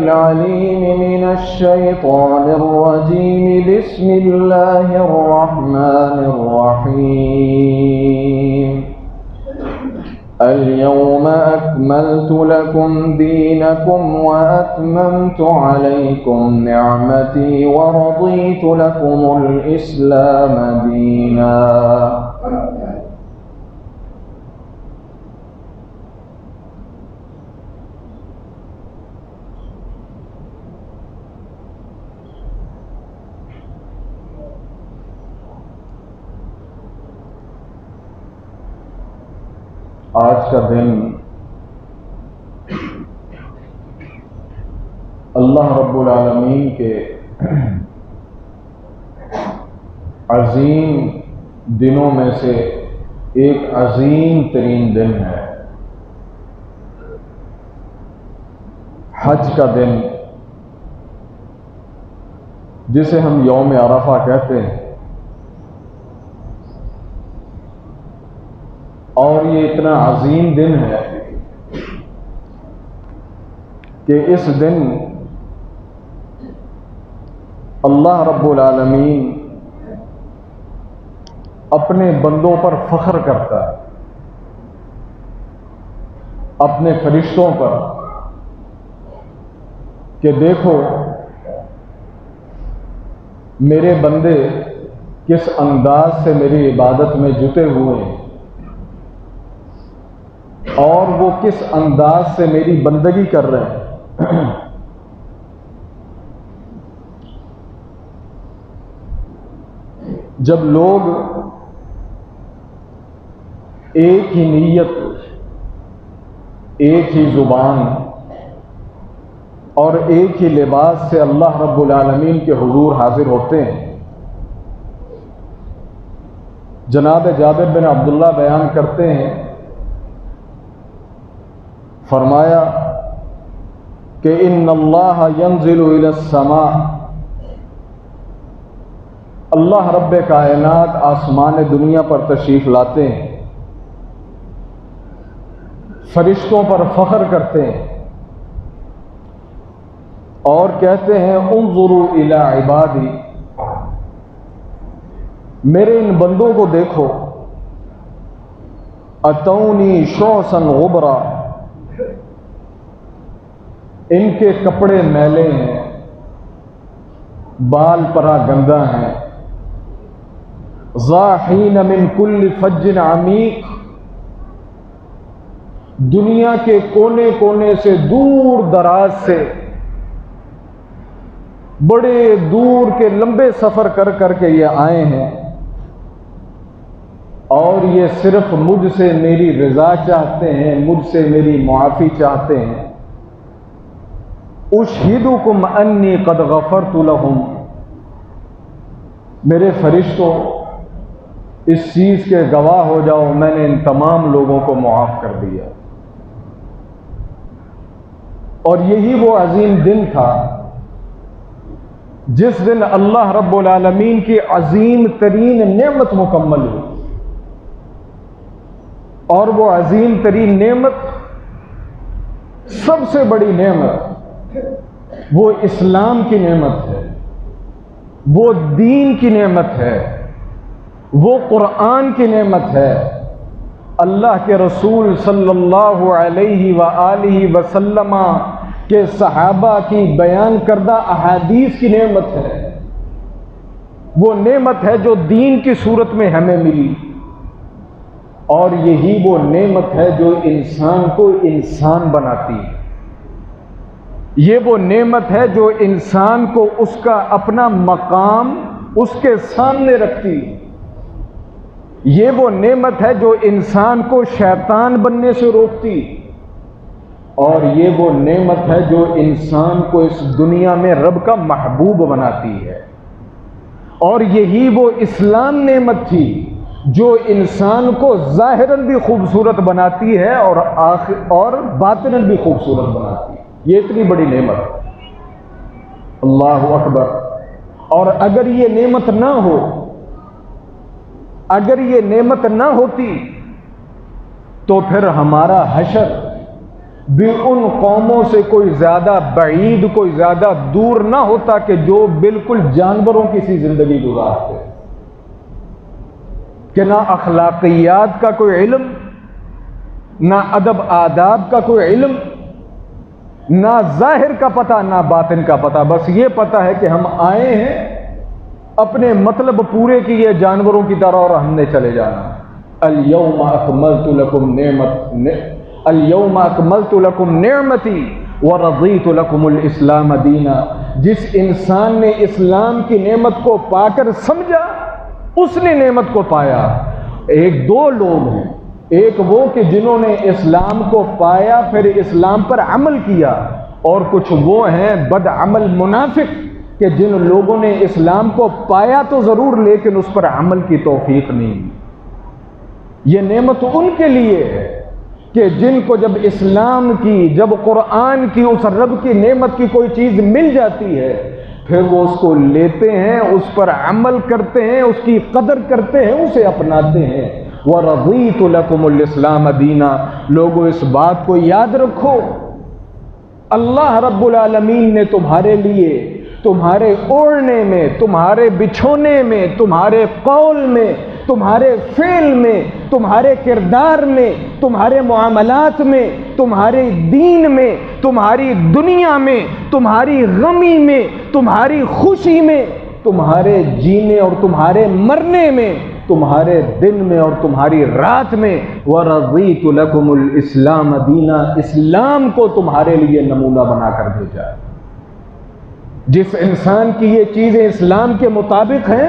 العليم من الشيطان الرجيم. بسم الله الرحمن الرحيم. اليوم أكملت لكم دينكم وأتممت عليكم نعمتي ورضيت لكم الإسلام دينا. آج کا دن اللہ رب العالمین کے عظیم دنوں میں سے ایک عظیم ترین دن ہے. حج کا دن، جسے ہم یوم عرفہ کہتے ہیں، اور یہ اتنا عظیم دن ہے کہ اس دن اللہ رب العالمین اپنے بندوں پر فخر کرتا ہے، اپنے فرشتوں پر، کہ دیکھو میرے بندے کس انداز سے میری عبادت میں جٹے ہوئے ہیں، اور وہ کس انداز سے میری بندگی کر رہے ہیں. جب لوگ ایک ہی نیت، ایک ہی زبان اور ایک ہی لباس سے اللہ رب العالمین کے حضور حاضر ہوتے ہیں. جناب جابر بن عبداللہ بیان کرتے ہیں، فرمایا کہ ان اللہ ینزل الی السماء، اللہ رب کائنات آسمان دنیا پر تشریف لاتے ہیں، فرشتوں پر فخر کرتے ہیں اور کہتے ہیں انظروا الی عبادی، میرے ان بندوں کو دیکھو، اتونی شعثا غبرا، ان کے کپڑے میلے ہیں، بال پرا گندا ہیں، ضاحین من کل فج عمیق، دنیا کے کونے کونے سے، دور دراز سے، بڑے دور کے لمبے سفر کر کر کے یہ آئے ہیں، اور یہ صرف مجھ سے میری رضا چاہتے ہیں، مجھ سے میری معافی چاہتے ہیں. اشہدکم انی قد غفرت لہم، میرے فرشتوں اس چیز کے گواہ ہو جاؤ میں نے ان تمام لوگوں کو معاف کر دیا. اور یہی وہ عظیم دن تھا جس دن اللہ رب العالمین کی عظیم ترین نعمت مکمل ہوئی. اور وہ عظیم ترین نعمت، سب سے بڑی نعمت، وہ اسلام کی نعمت ہے، وہ دین کی نعمت ہے، وہ قرآن کی نعمت ہے، اللہ کے رسول صلی اللہ علیہ وآلہ وسلم کے صحابہ کی بیان کردہ احادیث کی نعمت ہے. وہ نعمت ہے جو دین کی صورت میں ہمیں ملی، اور یہی وہ نعمت ہے جو انسان کو انسان بناتی ہے. یہ وہ نعمت ہے جو انسان کو اس کا اپنا مقام اس کے سامنے رکھتی ہے. یہ وہ نعمت ہے جو انسان کو شیطان بننے سے روکتی، اور یہ وہ نعمت ہے جو انسان کو اس دنیا میں رب کا محبوب بناتی ہے. اور یہی وہ اسلام نعمت تھی جو انسان کو ظاہراً بھی خوبصورت بناتی ہے اور باطناً بھی خوبصورت بناتی ہے. یہ اتنی بڑی نعمت، اللہ اکبر. اور اگر یہ نعمت نہ ہو، اگر یہ نعمت نہ ہوتی تو پھر ہمارا حشر بھی ان قوموں سے کوئی زیادہ بعید، کوئی زیادہ دور نہ ہوتا کہ جو بالکل جانوروں کی سی زندگی گزارتے، کہ نہ اخلاقیات کا کوئی علم، نہ ادب آداب کا کوئی علم، نہ ظاہر کا پتہ نہ باطن کا پتہ، بس یہ پتہ ہے کہ ہم آئے ہیں اپنے مطلب پورے کیے جانوروں کی طرح اور ہم نے چلے جانا۔ اليوم اکملت لکم اليوم اکملت لکم نعمتی ورضیت لکم الاسلام دینا۔ جس انسان نے اسلام کی نعمت کو پا کر سمجھا اس نے نعمت کو پایا۔ ایک دو لوگ ہیں، ایک وہ کہ جنہوں نے اسلام کو پایا پھر اسلام پر عمل کیا، اور کچھ وہ ہیں بد عمل منافق کہ جن لوگوں نے اسلام کو پایا تو ضرور لیکن اس پر عمل کی توفیق نہیں۔ یہ نعمت ان کے لیے ہے کہ جن کو جب اسلام کی، جب قرآن کی، اس رب کی نعمت کی کوئی چیز مل جاتی ہے پھر وہ اس کو لیتے ہیں، اس پر عمل کرتے ہیں، اس کی قدر کرتے ہیں، اسے اپناتے ہیں۔ وَرَضِيتُ لَكُمُ الْإِسْلَامَ دِينًا۔ لوگوں اس بات کو یاد رکھو، اللہ رب العالمین نے تمہارے لیے، تمہارے اوڑھنے میں، تمہارے بچھونے میں، تمہارے قول میں، تمہارے فعل میں، تمہارے کردار میں، تمہارے معاملات میں، تمہارے دین میں، تمہاری دنیا میں، تمہاری غمی میں، تمہاری خوشی میں، تمہارے جینے اور تمہارے مرنے میں، تمہارے دن میں اور تمہاری رات میں، وَرَضِيتُ لَكُمُ الْإِسْلَامَ دِينًا، اسلام کو تمہارے لیے نمونہ بنا کر بھیجا ہے۔ جس انسان کی یہ چیزیں اسلام کے مطابق ہیں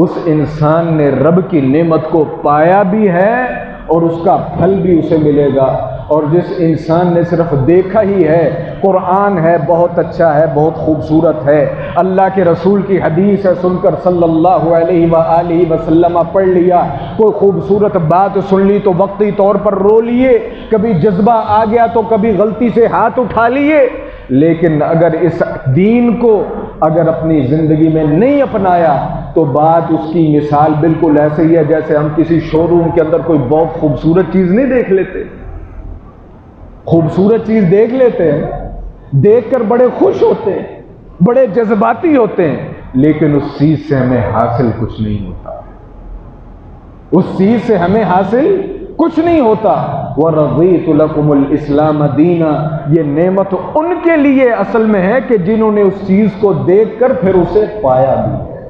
اس انسان نے رب کی نعمت کو پایا بھی ہے اور اس کا پھل بھی اسے ملے گا۔ اور جس انسان نے صرف دیکھا ہی ہے، قرآن ہے بہت اچھا ہے، بہت خوبصورت ہے، اللہ کے رسول کی حدیث ہے سن کر صلی اللہ علیہ وآلہ وسلم پڑھ لیا، کوئی خوبصورت بات سن لی تو وقتی طور پر رو لیے، کبھی جذبہ آ گیا تو کبھی غلطی سے ہاتھ اٹھا لیے، لیکن اگر اس دین کو اگر اپنی زندگی میں نہیں اپنایا تو بات اس کی مثال بالکل ایسے ہی ہے جیسے ہم کسی شو روم کے اندر کوئی بہت خوبصورت چیز نہیں دیکھ لیتے۔ خوبصورت چیز دیکھ لیتے ہیں، دیکھ کر بڑے خوش ہوتے ہیں، بڑے جذباتی ہوتے ہیں، لیکن اس چیز سے ہمیں حاصل کچھ نہیں ہوتا، اس چیز سے ہمیں حاصل کچھ نہیں ہوتا۔ وَرَضِيتُ لَكُمُ الْإِسْلَامَ دِينًا، یہ نعمت ان کے لیے اصل میں ہے کہ جنہوں نے اس چیز کو دیکھ کر پھر اسے پایا بھی ہے،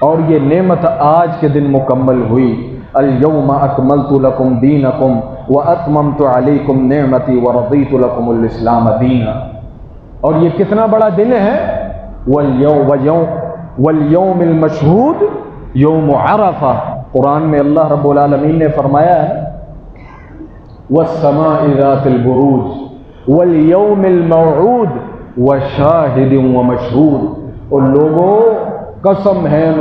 اور یہ نعمت آج کے دن مکمل ہوئی۔ الْيَوْمَ أَكْمَلْتُ لَكُمْ دِينَكُمْ وَأَتْمَمْتُ عَلَيْكُمْ نِعْمَتِي وَرَضِيتُ لَكُمُ الْإِسْلَامَ دِينًا۔ اور یہ کتنا بڑا دن ہے، وَالْيَوْمِ الْمَشْهُودِ یوم عرفہ۔ قرآن میں اللہ رب العالمین نے فرمایا ہے وَالسَّمَاءِ ذَاتِ الْبُرُوجِ وَالْيَوْمِ الْمَوْعُودِ وَشَاهِدٍ وَمَشْهُودٍ۔ اور لوگوں قسم ہے ان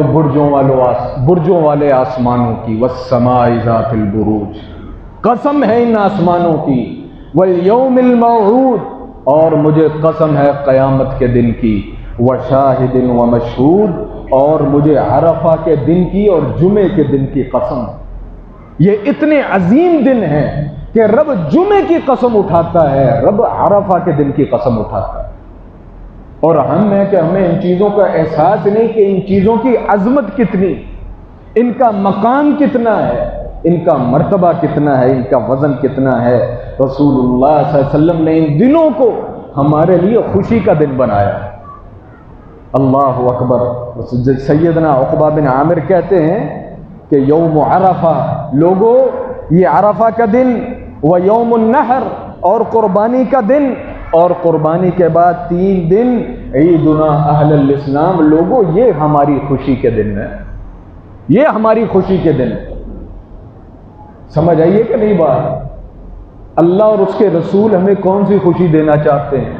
برجوں والے آسمانوں کی، وَالسَّمَاءِ ذَاتِ الْبُرُوجِ، قسم ہے ان آسمانوں کی، وَالْيَوْمِ الْمَوْعُودِ، اور مجھے قسم ہے قیامت کے دن کی، وَشَاهِدٍ وَمَشْهُودٍ، اور مجھے عرفہ کے دن کی اور جمعے کے دن کی قسم۔ یہ اتنے عظیم دن ہیں کہ رب جمعے کی قسم اٹھاتا ہے، رب عرفہ کے دن کی قسم اٹھاتا ہے، اور ہم ہیں کہ ہمیں ان چیزوں کا احساس نہیں کہ ان چیزوں کی عظمت کتنی، ان کا مقام کتنا ہے، ان کا مرتبہ کتنا ہے، ان کا وزن کتنا ہے۔ رسول اللہ صلی اللہ علیہ وسلم نے ان دنوں کو ہمارے لیے خوشی کا دن بنایا۔ اللہ اکبر۔ سیدنا عقبہ بن عامر کہتے ہیں کہ یوم عرفہ، لوگوں یہ عرفہ کا دن، و یوم النحر، اور قربانی کا دن، اور قربانی کے بعد 3 دن عیدنا اہل الاسلام، لوگوں یہ ہماری خوشی کے دن ہے، یہ ہماری خوشی کے دن۔ سمجھ آئیے کہ نہیں بات؟ اللہ اور اس کے رسول ہمیں کون سی خوشی دینا چاہتے ہیں؟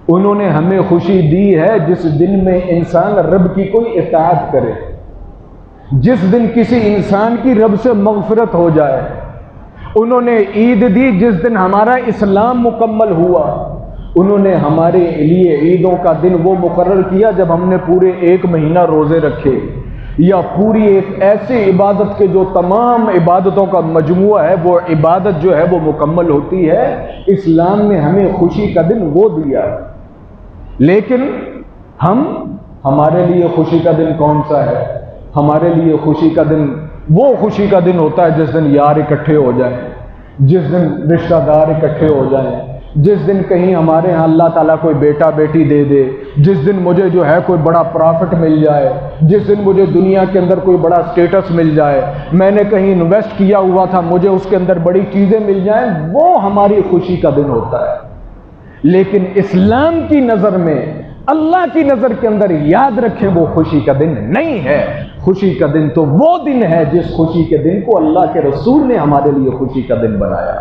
انہوں نے ہمیں خوشی دی ہے جس دن میں انسان رب کی کوئی اطاعت کرے، جس دن کسی انسان کی رب سے مغفرت ہو جائے۔ انہوں نے عید دی جس دن ہمارا اسلام مکمل ہوا۔ انہوں نے ہمارے لیے عیدوں کا دن وہ مقرر کیا جب ہم نے پورے 1 مہینہ روزے رکھے، یا پوری ایک ایسی عبادت کے جو تمام عبادتوں کا مجموعہ ہے، وہ عبادت جو ہے وہ مکمل ہوتی ہے؟ اسلام نے ہمیں خوشی کا دن وہ دیا ہے، لیکن ہمارے لیے خوشی کا دن کون سا ہے؟ ہمارے لیے خوشی کا دن وہ خوشی کا دن ہوتا ہے جس دن یار اکٹھے ہو جائیں، جس دن رشتہ دار اکٹھے ہو جائیں، جس دن کہیں ہمارے ہاں اللہ تعالیٰ کوئی بیٹا بیٹی دے دے، جس دن مجھے جو ہے کوئی بڑا پرافٹ مل جائے، جس دن مجھے دنیا کے اندر کوئی بڑا سٹیٹس مل جائے، میں نے کہیں انویسٹ کیا ہوا تھا مجھے اس کے اندر بڑی چیزیں مل جائیں، وہ ہماری خوشی کا دن ہوتا ہے۔ لیکن اسلام کی نظر میں، اللہ کی نظر کے اندر یاد رکھیں وہ خوشی کا دن نہیں ہے۔ خوشی کا دن تو وہ دن ہے جس خوشی کے دن کو اللہ کے رسول نے ہمارے لیے خوشی کا دن بنایا۔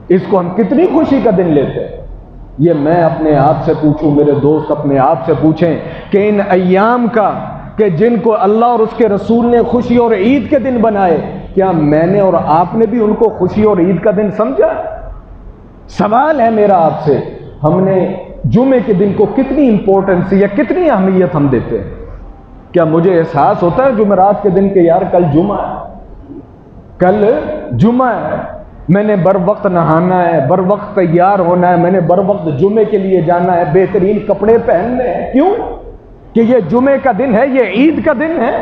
اس کو ہم کتنی خوشی کا دن لیتے ہیں؟ یہ میں اپنے آپ سے پوچھوں، میرے دوست اپنے آپ سے پوچھیں کہ ان ایام کا کہ جن کو اللہ اور اس کے رسول نے خوشی اور عید کے دن بنائے، کیا میں نے اور آپ نے بھی ان کو خوشی اور عید کا دن سمجھا؟ سوال ہے میرا آپ سے، ہم نے جمعے کے دن کو کتنی امپورٹنس یا کتنی اہمیت ہم دیتے ہیں؟ کیا مجھے احساس ہوتا ہے جمعرات کے دن کہ یار کل جمعہ ہے، کل جمعہ ہے، میں نے بر وقت نہانا ہے، بر وقت تیار ہونا ہے، میں نے بر وقت جمعے کے لیے جانا ہے، بہترین کپڑے پہننے ہیں؟ کیوں؟ کہ یہ جمعے کا دن ہے، یہ عید کا دن ہے،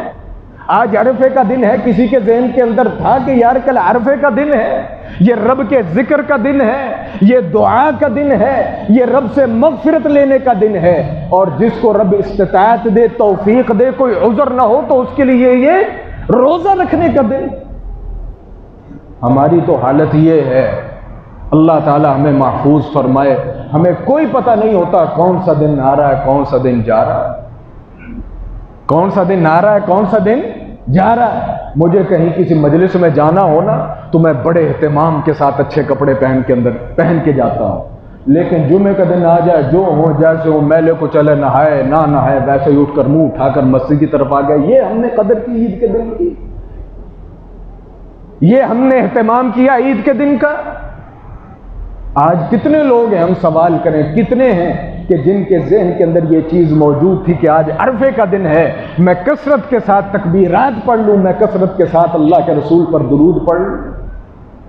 آج عرفے کا دن ہے۔ کسی کے ذہن کے اندر تھا کہ یار کل عرفے کا دن ہے، یہ رب کے ذکر کا دن ہے، یہ دعا کا دن ہے، یہ رب سے مغفرت لینے کا دن ہے، اور جس کو رب استطاعت دے، توفیق دے، کوئی عذر نہ ہو تو اس کے لیے یہ روزہ رکھنے کا دن۔ ہماری تو حالت یہ ہے، اللہ تعالی ہمیں محفوظ فرمائے، ہمیں کوئی پتہ نہیں ہوتا کون سا دن آ رہا ہے، کون سا دن جا رہا ہے، کون سا دن آ رہا ہے، کون سا دن جا رہا ہے۔ مجھے کہیں کسی مجلس میں جانا ہو نا تو میں بڑے اہتمام کے ساتھ اچھے کپڑے پہن کے جاتا ہوں، لیکن جمعے کا دن آ جائے، جو ہو جیسے ہو، میلے کو چلے، نہائے نہ نہائے، ویسے ہی اٹھ کر منہ اٹھا کر مسجد کی طرف آ گیا۔ یہ ہم نے قدر کی عید کے دن کی، یہ ہم نے اہتمام کیا عید کے دن کا۔ آج کتنے لوگ ہیں، ہم سوال کریں کتنے ہیں کہ جن کے ذہن کے اندر یہ چیز موجود تھی کہ آج عرفے کا دن ہے، میں کثرت کے ساتھ تکبیرات پڑھ لوں، میں کثرت کے ساتھ اللہ کے رسول پر درود پڑھ لوں؟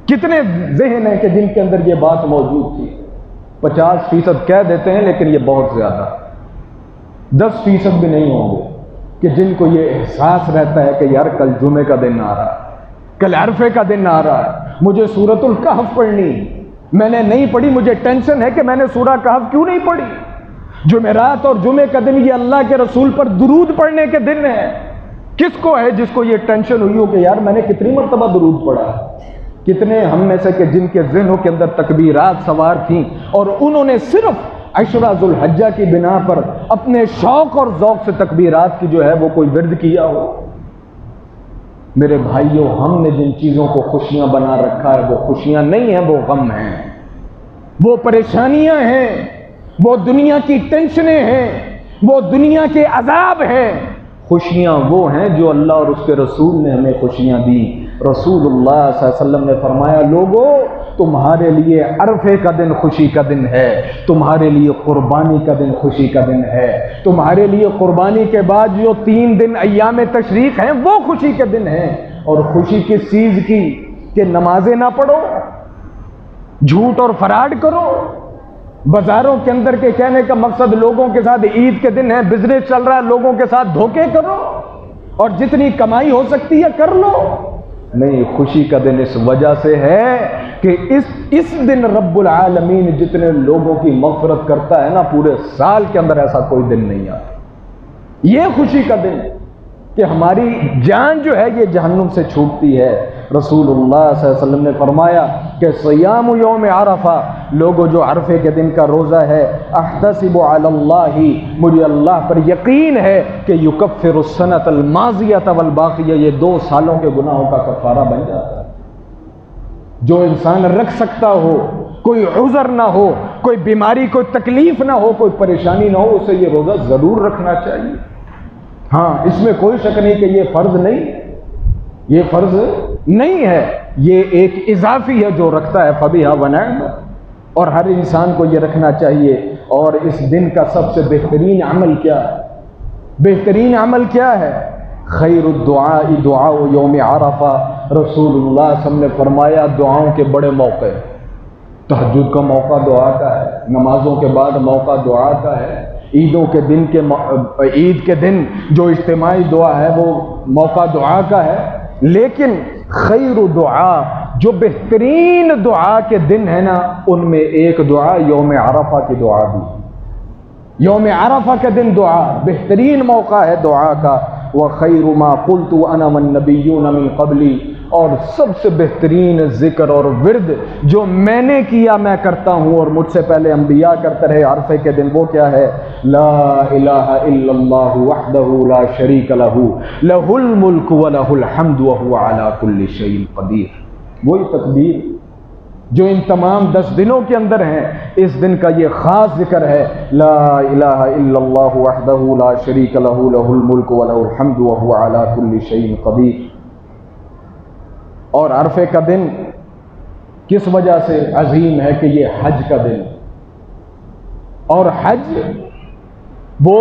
کتنے ذہن ہیں کہ جن کے اندر یہ بات موجود تھی؟ 50% کہہ دیتے ہیں، لیکن یہ بہت زیادہ، 10% بھی نہیں ہوں گے کہ جن کو یہ احساس رہتا ہے کہ یار کل جمعے کا دن آ رہا ہے، کل عرفے کا دن آ رہا ہے، مجھے سورۃ الکہف پڑھنی، میں نے نہیں پڑھی، مجھے ٹینشن ہے کہ میں نے سورہ کہف کیوں نہیں پڑھی۔ جمعرات اور جمعے کا دن یہ اللہ کے رسول پر درود پڑھنے کے دن ہے۔ کس کو ہے جس کو یہ ٹینشن ہوئی ہو کہ یار میں نے کتنی مرتبہ درود پڑھا؟ کتنے ہم میں سے کہ جن کے ذہنوں کے اندر تکبیرات سوار تھیں اور انہوں نے صرف عشرہ ذو الحجہ کی بنا پر اپنے شوق اور ذوق سے تکبیرات کی جو ہے وہ کوئی ورد کیا ہو؟ میرے بھائیوں، ہم نے جن چیزوں کو خوشیاں بنا رکھا ہے وہ خوشیاں نہیں ہیں، وہ غم ہیں، وہ پریشانیاں ہیں، وہ دنیا کی ٹینشنیں ہیں، وہ دنیا کے عذاب ہیں۔ خوشیاں وہ ہیں جو اللہ اور اس کے رسول نے ہمیں خوشیاں دی۔ رسول اللہ صلی اللہ علیہ وسلم نے فرمایا، لوگو تمہارے لیے عرفے کا دن خوشی کا دن ہے، تمہارے لیے قربانی کا دن خوشی کا دن ہے، تمہارے لیے قربانی کے بعد جو 3 دن ایام تشریق ہیں وہ خوشی کے دن ہیں۔ اور خوشی کس چیز کی؟ کہ نمازیں نہ پڑھو، جھوٹ اور فراڈ کرو، بازاروں کے اندر کے کہنے کا مقصد لوگوں کے ساتھ عید کے دن ہے، بزنس چل رہا ہے، لوگوں کے ساتھ دھوکے کرو اور جتنی کمائی ہو سکتی ہے کر لو۔ نہیں، خوشی کا دن اس وجہ سے ہے کہ اس دن رب العالمین جتنے لوگوں کی مغفرت کرتا ہے نا، پورے سال کے اندر ایسا کوئی دن نہیں آتا۔ یہ خوشی کا دن کہ ہماری جان جو ہے یہ جہنم سے چھوٹتی ہے۔ رسول اللہ صلی اللہ علیہ وسلم نے فرمایا کہ صیام یوم عرفہ، لوگوں جو عرفے کے دن کا روزہ ہے، احتسب علی اللہ، مجھے اللہ پر یقین ہے کہ یکفر السنۃ الماضیہ والباقیہ، یہ 2 سالوں کے گناہوں کا کفارہ بن جاتا ہے۔ جو انسان رکھ سکتا ہو، کوئی عذر نہ ہو، کوئی بیماری، کوئی تکلیف نہ ہو، کوئی پریشانی نہ ہو، اسے یہ روزہ ضرور رکھنا چاہیے۔ ہاں، اس میں کوئی شک نہیں کہ یہ فرض نہیں، یہ فرض نہیں ہے، یہ ایک اضافی ہے جو رکھتا ہے فبیہا ونعم، اور ہر انسان کو یہ رکھنا چاہیے۔ اور اس دن کا سب سے بہترین عمل کیا ہے؟ بہترین عمل کیا ہے؟ خیر الدعاء دعاء یوم عرفہ، رسول اللہ صلی اللہ علیہ وسلم نے فرمایا دعاؤں کے بڑے موقع، تہجد کا موقع دعا کا ہے، نمازوں کے بعد موقع دعا کا ہے، عیدوں کے دن عید کے دن جو اجتماعی دعا ہے وہ موقع دعا کا ہے، لیکن خیر دعا جو بہترین دعا کے دن ہے نا، ان میں ایک دعا یوم عرفہ کی دعا بھی، یوم عرفہ کے دن دعا بہترین موقع ہے دعا کا۔ وَخَيْرُ مَا قُلْتُ أَنَا وَالنَّبِيُّونَ مِن قَبْلِي، اور سب سے بہترین ذکر اور ورد جو میں نے کیا میں کرتا ہوں اور مجھ سے پہلے انبیاء کرتے رہے عرفے کے دن، وہ کیا ہے؟ لا الہ الا اللہ وحدہ لا شریک لہ لہ الملک ولہ الحمد وہو علی کل شیء قدیر۔ وہی تکبیر جو ان تمام 10 دنوں کے اندر ہیں، اس دن کا یہ خاص ذکر ہے، لا الہ الا اللہ وحدہ لا شریک لہ لہ الملک ولہ الحمد وہو علی کل شیء قدیر۔ اور عرفے کا دن کس وجہ سے عظیم ہے کہ یہ حج کا دن، اور حج وہ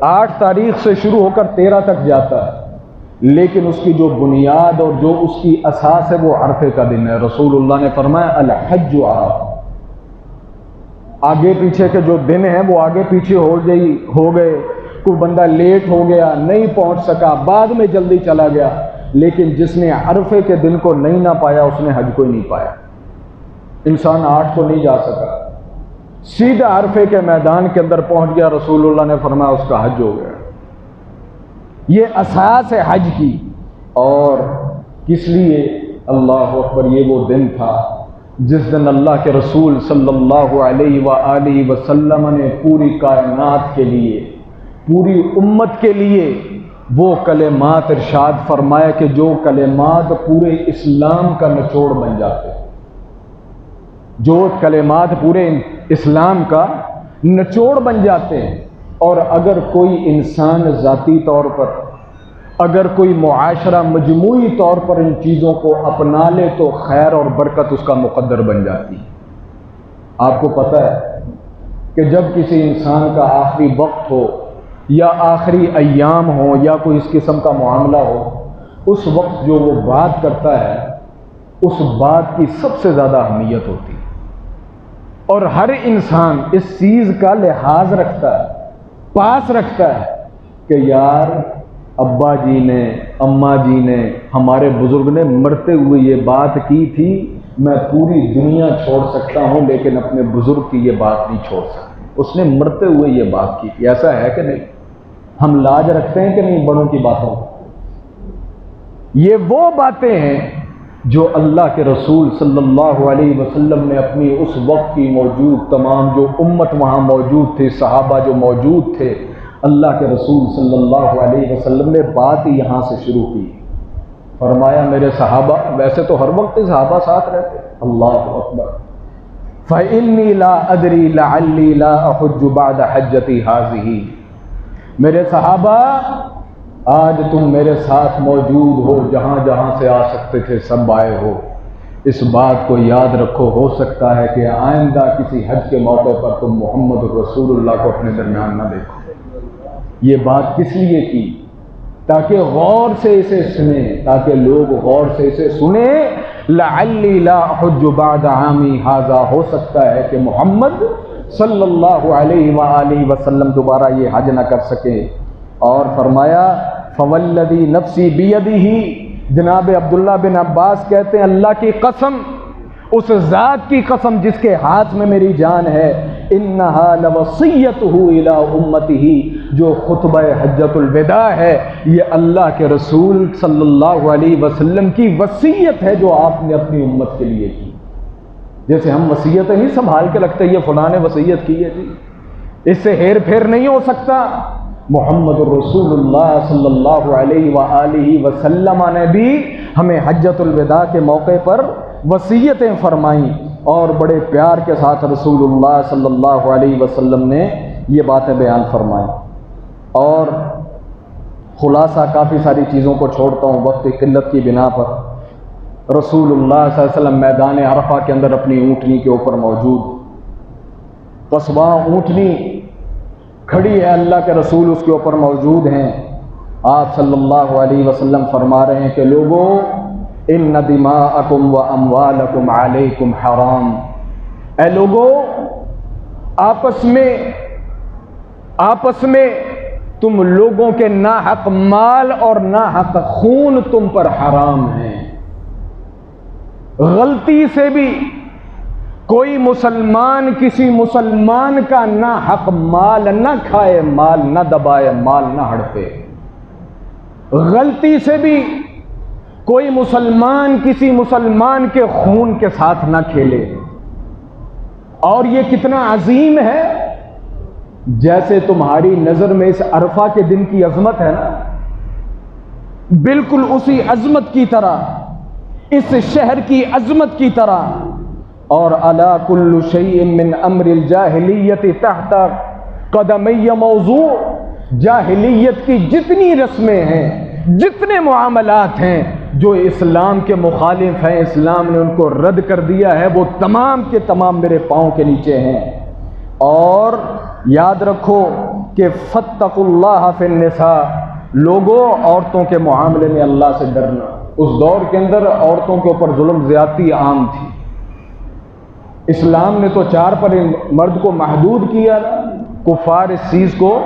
8 تاریخ سے شروع ہو کر 13 تک جاتا ہے، لیکن اس کی جو بنیاد اور جو اس کی اساس ہے وہ عرفے کا دن ہے۔ رسول اللہ نے فرمایا الحج عرفہ، آگے پیچھے کے جو دن ہیں وہ آگے پیچھے ہو گئے، کوئی بندہ لیٹ ہو گیا نہیں پہنچ سکا، بعد میں جلدی چلا گیا، لیکن جس نے عرفے کے دن کو نہیں نہ پایا اس نے حج کو ہی نہیں پایا۔ انسان 8 کو نہیں جا سکا، سیدھا عرفے کے میدان کے اندر پہنچ گیا، رسول اللہ نے فرمایا اس کا حج ہو گیا۔ یہ اساس ہے حج کی۔ اور کس لیے؟ اللہ اکبر، یہ وہ دن تھا جس دن اللہ کے رسول صلی اللہ علیہ وآلہ وسلم نے پوری کائنات کے لیے، پوری امت کے لیے وہ کلمات ارشاد فرمایا کہ جو کلمات پورے اسلام کا نچوڑ بن جاتے ہیں، جو کلمات پورے اسلام کا نچوڑ بن جاتے ہیں۔ اور اگر کوئی انسان ذاتی طور پر، اگر کوئی معاشرہ مجموعی طور پر ان چیزوں کو اپنا لے تو خیر اور برکت اس کا مقدر بن جاتی ہے۔ آپ کو پتہ ہے کہ جب کسی انسان کا آخری وقت ہو یا آخری ایام ہو یا کوئی اس قسم کا معاملہ ہو، اس وقت جو وہ بات کرتا ہے اس بات کی سب سے زیادہ اہمیت ہوتی ہے، اور ہر انسان اس چیز کا لحاظ رکھتا ہے، پاس رکھتا ہے کہ یار ابا جی نے، اماں جی نے، ہمارے بزرگ نے مرتے ہوئے یہ بات کی تھی، میں پوری دنیا چھوڑ سکتا ہوں لیکن اپنے بزرگ کی یہ بات نہیں چھوڑ سکتا، اس نے مرتے ہوئے یہ بات کی تھی۔ ایسا ہے کہ نہیں؟ ہم لاج رکھتے ہیں کہ نہیں بڑوں کی باتوں؟ یہ وہ باتیں ہیں جو اللہ کے رسول صلی اللہ علیہ وسلم نے اپنی اس وقت کی موجود تمام جو امت وہاں موجود تھے، صحابہ جو موجود تھے، اللہ کے رسول صلی اللہ علیہ وسلم نے بات ہی یہاں سے شروع کی۔ فرمایا میرے صحابہ، ویسے تو ہر وقت صحابہ ساتھ رہتے، اللہ اکبر، فَإِنِّي لَا أَدْرِي لَعَلِّي لَا أَحُجُّ بَعْدَ حَجَّتِي هَٰذِهِ، میرے صحابہ آج تم میرے ساتھ موجود ہو، جہاں جہاں سے آ سکتے تھے سب آئے ہو، اس بات کو یاد رکھو، ہو سکتا ہے کہ آئندہ کسی حج کے موقع پر تم محمد رسول اللہ کو اپنے درمیان نہ دیکھو۔ یہ بات کس لیے کی؟ تاکہ غور سے اسے سنیں، تاکہ لوگ غور سے اسے سنیں، لعلی لا احج بعد عامی ھذا، ہو سکتا ہے کہ محمد صلی اللہ علیہ وآلہ وسلم دوبارہ یہ حج نہ کر سکے۔ اور فرمایا فوالذی نفسی بیدہ، جناب عبداللہ بن عباس کہتے ہیں اللہ کی قسم، اس ذات کی قسم جس کے ہاتھ میں میری جان ہے، انہا لوصیتہ الی امتہ، جو خطبہ حجۃ الوداع ہے یہ اللہ کے رسول صلی اللہ علیہ وسلم کی وصیت ہے جو آپ نے اپنی امت کے لیے کی۔ جیسے ہم وصیتیں نہیں سنبھال کے رکھتے، یہ فلاں نے وصیت کی ہے جی، اس سے ہیر پھیر نہیں ہو سکتا۔ محمد رسول اللہ صلی اللہ علیہ وآلہ وسلم نے بھی ہمیں حجۃ الوداع کے موقع پر وصیتیں فرمائیں، اور بڑے پیار کے ساتھ رسول اللہ صلی اللہ علیہ وسلم نے یہ باتیں بیان فرمائیں۔ اور خلاصہ کافی ساری چیزوں کو چھوڑتا ہوں وقت کی قلت کی بنا پر۔ رسول اللہ صلی اللہ علیہ وسلم میدان عرفہ کے اندر اپنی اونٹنی کے اوپر موجود، بس وہاں اونٹنی کھڑی ہے، اللہ کے رسول اس کے اوپر موجود ہیں، آپ صلی اللہ علیہ وسلم فرما رہے ہیں کہ لوگوں ان دماءکم و اموالکم علیکم حرام، اے لوگوں آپس میں تم لوگوں کے ناحق مال اور ناحق خون تم پر حرام ہیں۔ غلطی سے بھی کوئی مسلمان کسی مسلمان کا ناحق مال نہ کھائے، مال نہ دبائے، مال نہ ہڑپے۔ غلطی سے بھی کوئی مسلمان کسی مسلمان کے خون کے ساتھ نہ کھیلے۔ اور یہ کتنا عظیم ہے، جیسے تمہاری نظر میں اس عرفہ کے دن کی عظمت ہے نا، بالکل اسی عظمت کی طرح، اس شہر کی عظمت کی طرح، اور الا کل شیء من امر الجاہلیت تحت قدمی موضوع، جاہلیت کی جتنی رسمیں ہیں، جتنے معاملات ہیں جو اسلام کے مخالف ہیں، اسلام نے ان کو رد کر دیا ہے، وہ تمام کے تمام میرے پاؤں کے نیچے ہیں۔ اور یاد رکھو کہ فاتقوا اللہ فی النساء، لوگوں عورتوں کے معاملے میں اللہ سے ڈرنا۔ اس دور کے اندر عورتوں کے اوپر ظلم زیادتی عام تھی، اسلام نے تو 4 پر مرد کو محدود کیا، کفار اس چیز کو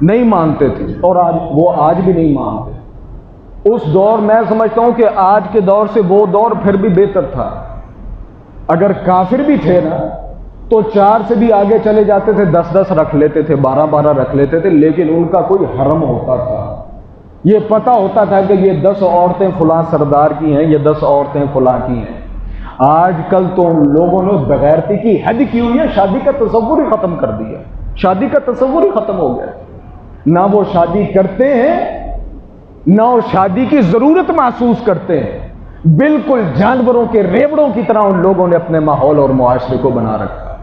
نہیں مانتے تھے، اور وہ آج بھی نہیں مانتے۔ اس دور میں سمجھتا ہوں کہ آج کے دور سے وہ دور پھر بھی بہتر تھا۔ اگر کافر بھی تھے نا تو 4 سے بھی آگے چلے جاتے تھے، 10 رکھ لیتے تھے، 12 رکھ لیتے تھے، لیکن ان کا کوئی حرم ہوتا تھا، یہ پتہ ہوتا تھا کہ یہ 10 عورتیں فلاں سردار کی ہیں، یہ 10 عورتیں فلاں کی ہیں۔ آج کل تو لوگوں نے بغیرتی کی حد کی ہوئی ہے، شادی کا تصور ہی ختم کر دیا، شادی کا تصور ہی ختم ہو گیا، نہ وہ شادی کرتے ہیں نہ وہ شادی کی ضرورت محسوس کرتے ہیں، بالکل جانوروں کے ریوڑوں کی طرح ان لوگوں نے اپنے ماحول اور معاشرے کو بنا رکھا۔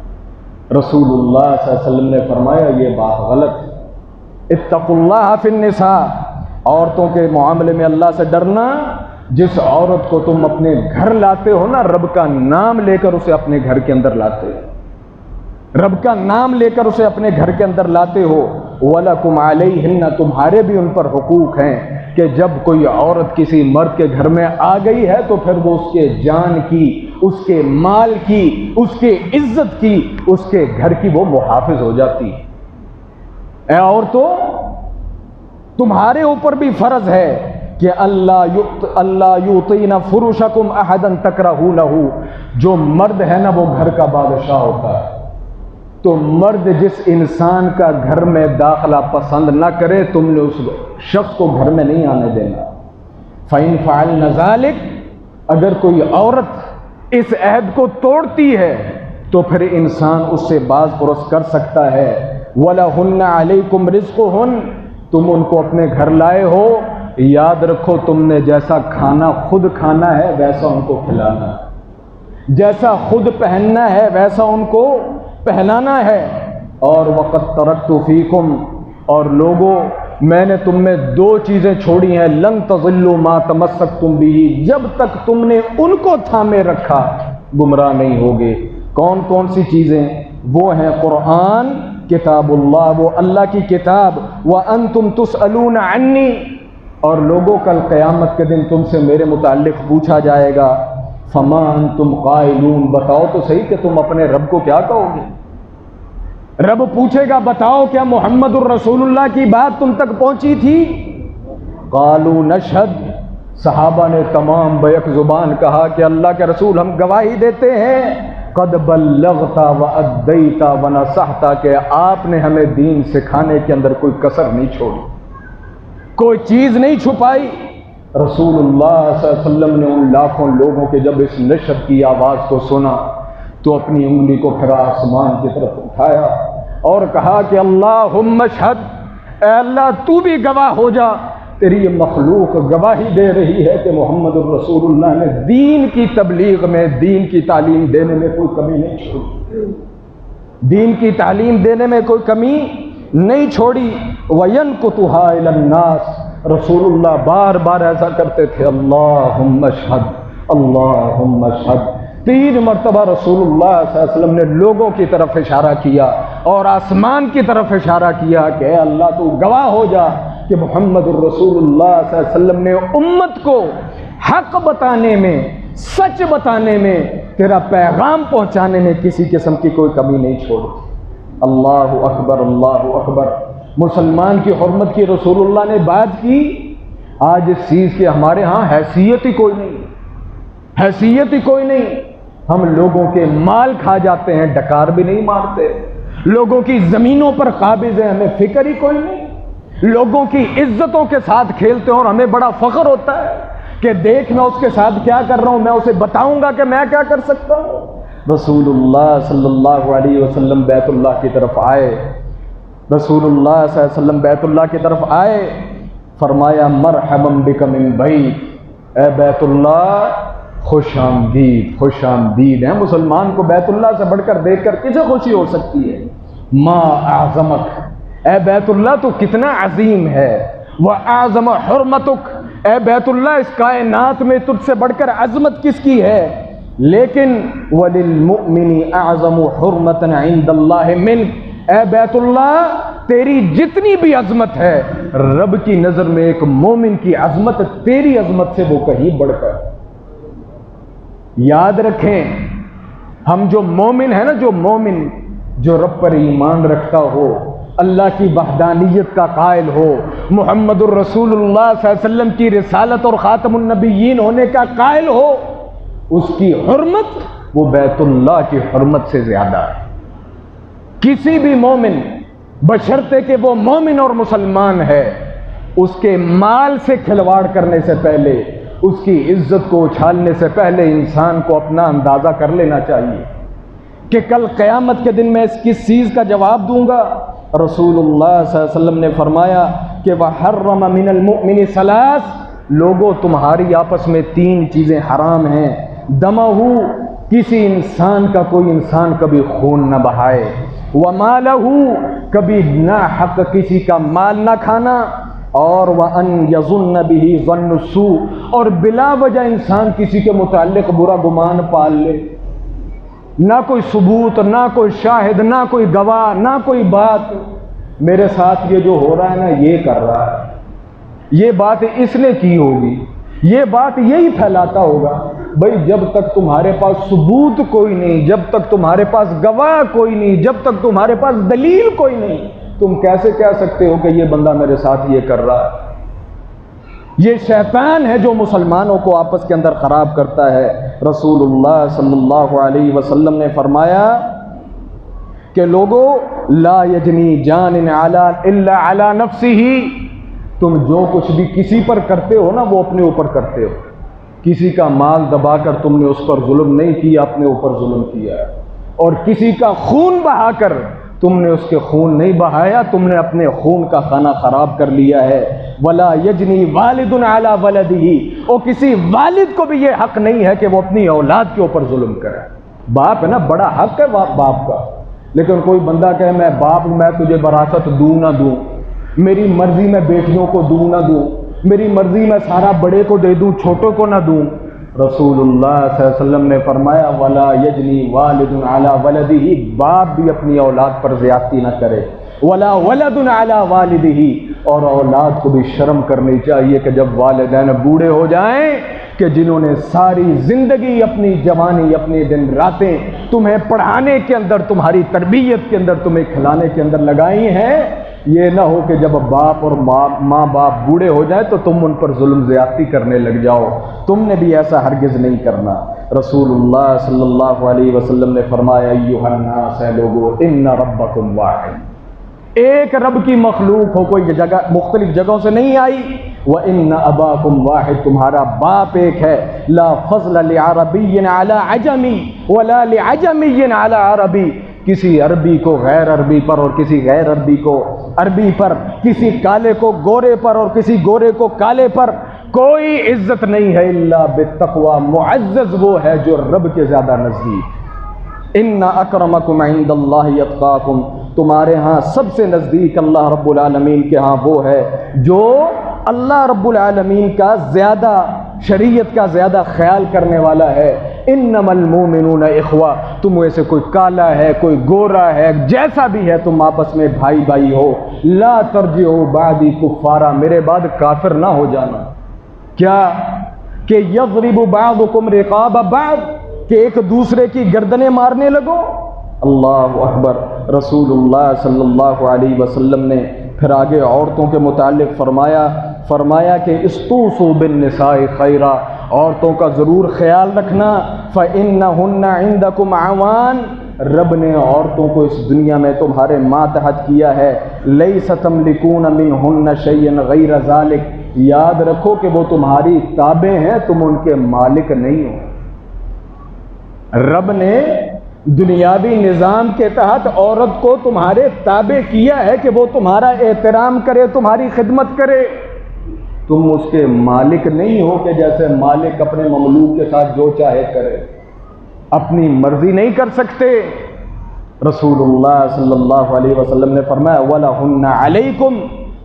رسول اللہ صلی اللہ علیہ وسلم نے فرمایا یہ بات غلط ہے، اتقوا اللہ فی النساء، عورتوں کے معاملے میں اللہ سے ڈرنا۔ جس عورت کو تم اپنے گھر لاتے ہو نا، رب کا نام لے کر اسے اپنے گھر کے اندر لاتے ہو، رب کا نام لے کر اسے اپنے گھر کے اندر لاتے ہو، وَلَكُمْ عَلَيْهِنَّ، تمہارے بھی ان پر حقوق ہیں کہ جب کوئی عورت کسی مرد کے گھر میں آ گئی ہے تو پھر وہ اس کے جان کی، اس کے مال کی، اس کے عزت کی، اس کے گھر کی وہ محافظ ہو جاتی ہے۔ اے عورتوں، تمہارے اوپر بھی فرض ہے کہ اللہ یعطین فرشکم احدا تکرہونہ، جو مرد ہے نا وہ گھر کا بادشاہ ہوتا ہے، تو مرد جس انسان کا گھر میں داخلہ پسند نہ کرے تم نے اس شخص کو گھر میں نہیں آنے دینا۔ فَإِنْ فَعَلْنَ ذَلِكَ، اگر کوئی عورت اس عہد کو توڑتی ہے تو پھر انسان اس سے باز پرس کر سکتا ہے۔ وَلَهُنَّ عَلَيْكُمْ رِزْقُهُنَّ، تم ان کو اپنے گھر لائے ہو، یاد رکھو تم نے جیسا کھانا خود کھانا ہے ویسا ان کو کھلانا ہے، جیسا خود پہننا ہے ویسا ان کو پہنانا ہے۔ اور وَقَدْ تَرَكْتُ فِيكُمْ، اور لوگوں میں نے تم میں 2 چیزیں چھوڑی ہیں، لَن تَضِلُّوا مَا تَمَسَّكْتُمْ بِهِ، جب تک تم نے ان کو تھامے رکھا گمراہ نہیں ہوگے۔ کون کون سی چیزیں؟ وہ ہیں قرآن، کتاب اللہ، وہ اللہ کی کتاب، وَأَنْتُمْ تُسْأَلُونَ عَنِّي، اور لوگوں کل قیامت کے دن تم سے میرے متعلق پوچھا جائے گا، فما انتم قائلون، بتاؤ تو صحیح کہ تم اپنے رب کو کیا کہو گے۔ رب پوچھے گا بتاؤ کیا محمد الرسول اللہ کی بات تم تک پہنچی تھی؟ قالوا نشہد، صحابہ نے تمام بیک زبان کہا کہ اللہ کے رسول ہم گواہی دیتے ہیں، قد بلغت وادیت ونصحت، کہ آپ نے ہمیں دین سکھانے کے اندر کوئی کسر نہیں چھوڑی، کوئی چیز نہیں چھپائی۔ رسول اللہ صلی اللہ علیہ وسلم نے ان لاکھوں لوگوں کے جب اس نشد کی آواز کو سنا تو اپنی انگلی کو پھر آسمان کی طرف اٹھایا اور کہا کہ اللہم اشہد، اے اللہ تو بھی گواہ ہو جا، تیری یہ مخلوق گواہی دے رہی ہے کہ محمد الرسول اللہ نے دین کی تبلیغ میں، دین کی تعلیم دینے میں کوئی کمی نہیں چھوڑی، دین کی تعلیم دینے میں کوئی کمی نہیں چھوڑی۔ وَيَنْقُطُهَا إِلَى النَّاسِ، رسول اللہ بار بار ایسا کرتے تھے، اللہم اشہد، اللہم اشہد، 3 مرتبہ رسول اللہ صلی اللہ علیہ وسلم نے لوگوں کی طرف اشارہ کیا اور آسمان کی طرف اشارہ کیا کہ اے اللہ تو گواہ ہو جا کہ محمد الرسول اللہ صلی اللہ علیہ وسلم نے امت کو حق بتانے میں، سچ بتانے میں، تیرا پیغام پہنچانے میں کسی قسم کی کوئی کمی نہیں چھوڑی۔ اللہ اکبر، اللہ اکبر۔ مسلمان کی حرمت کی رسول اللہ نے بات کی، آج اس چیز کی ہمارے ہاں حیثیت ہی کوئی نہیں، حیثیت ہی کوئی نہیں۔ ہم لوگوں کے مال کھا جاتے ہیں، ڈکار بھی نہیں مارتے، لوگوں کی زمینوں پر قابض ہیں، ہمیں فکر ہی کوئی نہیں، لوگوں کی عزتوں کے ساتھ کھیلتے ہیں اور ہمیں بڑا فخر ہوتا ہے کہ دیکھ میں اس کے ساتھ کیا کر رہا ہوں، میں اسے بتاؤں گا کہ میں کیا کر سکتا ہوں۔ رسول اللہ صلی اللہ علیہ وسلم بیت اللہ کی طرف آئے، رسول اللہ صلی اللہ علیہ وسلم بیت اللہ کی طرف آئے، فرمایا مرحبا بک من بیت، اے بیت اللہ خوش آمدید، خوش آمدید ہے۔ مسلمان کو بیت اللہ سے بڑھ کر دیکھ کر کسے خوشی ہو سکتی ہے؟ ما اعظمک، اے بیت اللہ تو کتنا عظیم ہے، وَأَعْظَمَ حُرْمَتُكَ، اے بیت اللہ اس کائنات میں تجھ سے بڑھ کر عظمت کس کی ہے؟ لیکن وَلِلْمُؤْمِنِ أَعْظَمُ حُرْمَةً عِنْدَ اللَّهِ مِنْكَ، اے بیت اللہ تیری جتنی بھی عظمت ہے رب کی نظر میں ایک مومن کی عظمت تیری عظمت سے وہ کہیں بڑھ کر۔ یاد رکھیں، ہم جو مومن ہیں نا، جو مومن جو رب پر ایمان رکھتا ہو، اللہ کی وحدانیت کا قائل ہو، محمد الرسول اللہ صلی اللہ علیہ وسلم کی رسالت اور خاتم النبیین ہونے کا قائل ہو، اس کی حرمت وہ بیت اللہ کی حرمت سے زیادہ ہے۔ کسی بھی مومن، بشرطے کہ وہ مومن اور مسلمان ہے، اس کے مال سے کھلواڑ کرنے سے پہلے، اس کی عزت کو اچھالنے سے پہلے انسان کو اپنا اندازہ کر لینا چاہیے کہ کل قیامت کے دن میں اس کس چیز کا جواب دوں گا۔ رسول اللہ صلی اللہ علیہ وسلم نے فرمایا کہ وَحَرَّمَ مِنَ الْمُؤْمِنِ ثَلَاث، لوگوں تمہاری آپس میں تین چیزیں حرام ہیں، دمہ، کسی انسان کا کوئی انسان کبھی خون نہ بہائے، وَمَالَهُ، کبھی ناحق کسی کا مال نہ کھانا، اور وَأَن يَظُنَّ بِهِ ظَنُّ السُّوءِ، اور بلا وجہ انسان کسی کے متعلق برا گمان پال لے، نہ کوئی ثبوت، نہ کوئی شاہد، نہ کوئی گواہ، نہ کوئی بات، میرے ساتھ یہ جو ہو رہا ہے نا یہ کر رہا ہے، یہ بات اس نے کی ہوگی، یہ بات یہی پھیلاتا ہوگا۔ بھائی جب تک تمہارے پاس ثبوت کوئی نہیں، جب تک تمہارے پاس گواہ کوئی نہیں، جب تک تمہارے پاس دلیل کوئی نہیں، تم کیسے کہہ سکتے ہو کہ یہ بندہ میرے ساتھ یہ کر رہا ہے؟ یہ شیطان ہے جو مسلمانوں کو آپس کے اندر خراب کرتا ہے۔ رسول اللہ صلی اللہ علیہ وسلم نے فرمایا کہ لوگوں لا یجنی جان الا علی نفسہ، تم جو کچھ بھی کسی پر کرتے ہو نا وہ اپنے اوپر کرتے ہو، کسی کا مال دبا کر تم نے اس پر ظلم نہیں کیا، اپنے اوپر ظلم کیا، اور کسی کا خون بہا کر تم نے اس کے خون نہیں بہایا، تم نے اپنے خون کا خانہ خراب کر لیا ہے۔ ولا یجنی والد علی ولدہ، اور کسی والد کو بھی یہ حق نہیں ہے کہ وہ اپنی اولاد کے اوپر ظلم کرے۔ باپ ہے نا، بڑا حق ہے باپ کا، لیکن کوئی بندہ کہے میں باپ میں تجھے وراثت دوں نہ دوں، میری مرضی میں بیٹیوں کو دوں نہ دوں، میری مرضی میں سارا بڑے کو دے دوں چھوٹوں کو نہ دوں، رسول اللہ صلی اللہ علیہ وسلم نے فرمایا ولا یجنی والد علی ولدہ، باپ بھی اپنی اولاد پر زیادتی نہ کرے، ولا ولد علی والدہ، اور اولاد کو بھی شرم کرنی چاہیے کہ جب والدین بوڑھے ہو جائیں کہ جنہوں نے ساری زندگی، اپنی جوانی، اپنی دن راتیں تمہیں پڑھانے کے اندر، تمہاری تربیت کے اندر، تمہیں کھلانے کے اندر لگائی ہیں، یہ نہ ہو کہ جب باپ اور ماں باپ بوڑھے ہو جائیں تو تم ان پر ظلم زیادتی کرنے لگ جاؤ، تم نے بھی ایسا ہرگز نہیں کرنا۔ رسول اللہ صلی اللہ علیہ وسلم نے فرمایا ایھا الناس، اے لوگو، ان ربکم واحد، ایک رب کی مخلوق ہو، کوئی جگہ مختلف جگہوں سے نہیں آئی، وَإِنَّ أَبَاكُمْ واحد، تمہارا باپ ایک ہے، لا فضل لعربی علی عجمی ولا لعجمی علی عربی، کسی عربی کو غیر عربی پر اور کسی غیر عربی کو عربی پر، کسی کالے کو گورے پر اور کسی گورے کو کالے پر کوئی عزت نہیں ہے الا بالتقوی، معزز وہ ہے جو رب کے زیادہ نزدیک۔ ان اکرمکم عند اللہ اتقاکم، تمہارے ہاں سب سے نزدیک اللہ رب العالمین کے ہاں وہ ہے جو اللہ رب العالمین کا زیادہ، شریعت کا زیادہ خیال کرنے والا ہے، انما المؤمنون اخوہ، تم میں سے کوئی کالا ہے، کوئی گورا ہے، جیسا بھی ہے تم آپس میں بھائی بھائی ہو، لا ترجعوا بعدی کفارا، میرے بعد کافر نہ ہو جانا۔ کیا کہ یضرب بعضکم رقاب بعض، کہ ایک دوسرے کی گردنیں مارنے لگو۔ اللہ اکبر۔ رسول اللہ صلی اللہ علیہ وسلم نے پھر آگے عورتوں کے متعلق فرمایا کہ استوصوا بالنساء خیرا، عورتوں کا ضرور خیال رکھنا، فإنہن عندکم عوان، رب نے عورتوں کو اس دنیا میں تمہارے ماتحت کیا ہے، لیس تملکون منہن شیئا غیر ذالک، یاد رکھو کہ وہ تمہاری تابع ہیں، تم ان کے مالک نہیں ہو۔ رب نے دنیاوی نظام کے تحت عورت کو تمہارے تابع کیا ہے کہ وہ تمہارا احترام کرے، تمہاری خدمت کرے، تم اس کے مالک نہیں ہو کہ جیسے مالک اپنے مملوک کے ساتھ جو چاہے کرے، اپنی مرضی نہیں کر سکتے۔ رسول اللہ صلی اللہ علیہ وسلم نے فرمایا وَلَهُنَّ عَلَيْكُمْ،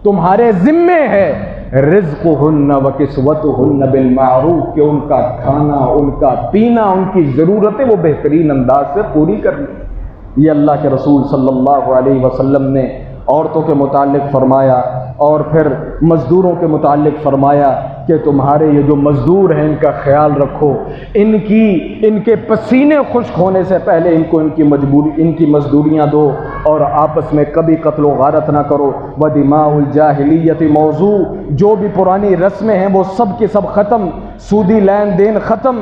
تمہارے ذمے ہے رزقهن وکسوتهن بالمعروف، کہ ان کا کھانا، ان کا پینا، ان کی ضرورتیں وہ بہترین انداز سے پوری کرنی۔ یہ اللہ کے رسول صلی اللہ علیہ وسلم نے عورتوں کے متعلق فرمایا، اور پھر مزدوروں کے متعلق فرمایا کہ تمہارے یہ جو مزدور ہیں ان کا خیال رکھو، ان کے پسینے خشک ہونے سے پہلے ان کی مزدوریاں دو، اور آپس میں کبھی قتل و غارت نہ کرو۔ وَدِمَاءُ الْجَاهِلِيَّةِ موضوع، جو بھی پرانی رسمیں ہیں وہ سب کی سب ختم، سودی لین دین ختم۔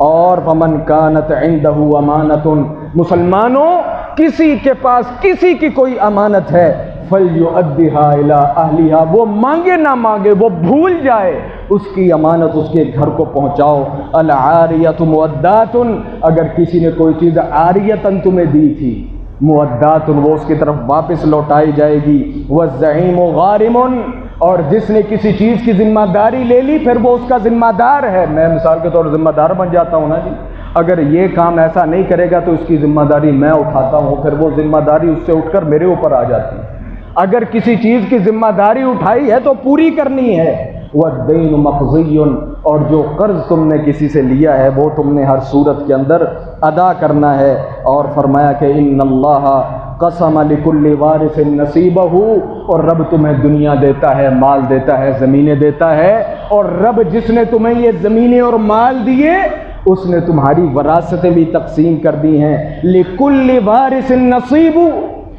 اور وَمَنْ كَانَتْ عِنْدَهُ أَمَانَةٌ، مسلمانوں کسی کے پاس کسی کی کوئی امانت ہے، فَلْيُؤَدِّهَا إِلَىٰ أَهْلِهَا، وہ مانگے نہ مانگے، وہ بھول جائے، اس کی امانت اس کے گھر کو پہنچاؤ۔ الْعَارِيَةُ مُؤَدَّاتٌ، اگر کسی نے کوئی چیز عاریتاً تمہیں دی تھی، مؤداتٌ، وہ اس کی طرف واپس لوٹائی جائے گی۔ وَالزَّعِيمُ غَارِمٌ، اور جس نے کسی چیز کی ذمہ داری لے لی پھر وہ اس کا ذمہ دار ہے۔ میں مثال کے طور پر ذمہ دار بن جاتا ہوں نا جی، اگر یہ کام ایسا نہیں کرے گا تو اس کی ذمہ داری میں اٹھاتا ہوں، پھر وہ ذمہ داری اس سے اٹھ کر میرے اوپر آ جاتی ہے۔ اگر کسی چیز کی ذمہ داری اٹھائی ہے تو پوری کرنی ہے۔ وَالدَّيْنُ مَقْضِيٌّ، اور جو قرض تم نے کسی سے لیا ہے وہ تم نے ہر صورت کے اندر ادا کرنا ہے۔ اور فرمایا کہ ان اللہ قسم لکل وارث نصیبہ، اور رب تمہیں دنیا دیتا ہے، مال دیتا ہے، زمینیں دیتا ہے، اور رب جس نے تمہیں یہ زمینیں اور مال دیے اس نے تمہاری وراثتیں بھی تقسیم کر دی ہیں۔ لکل وارث نصیب،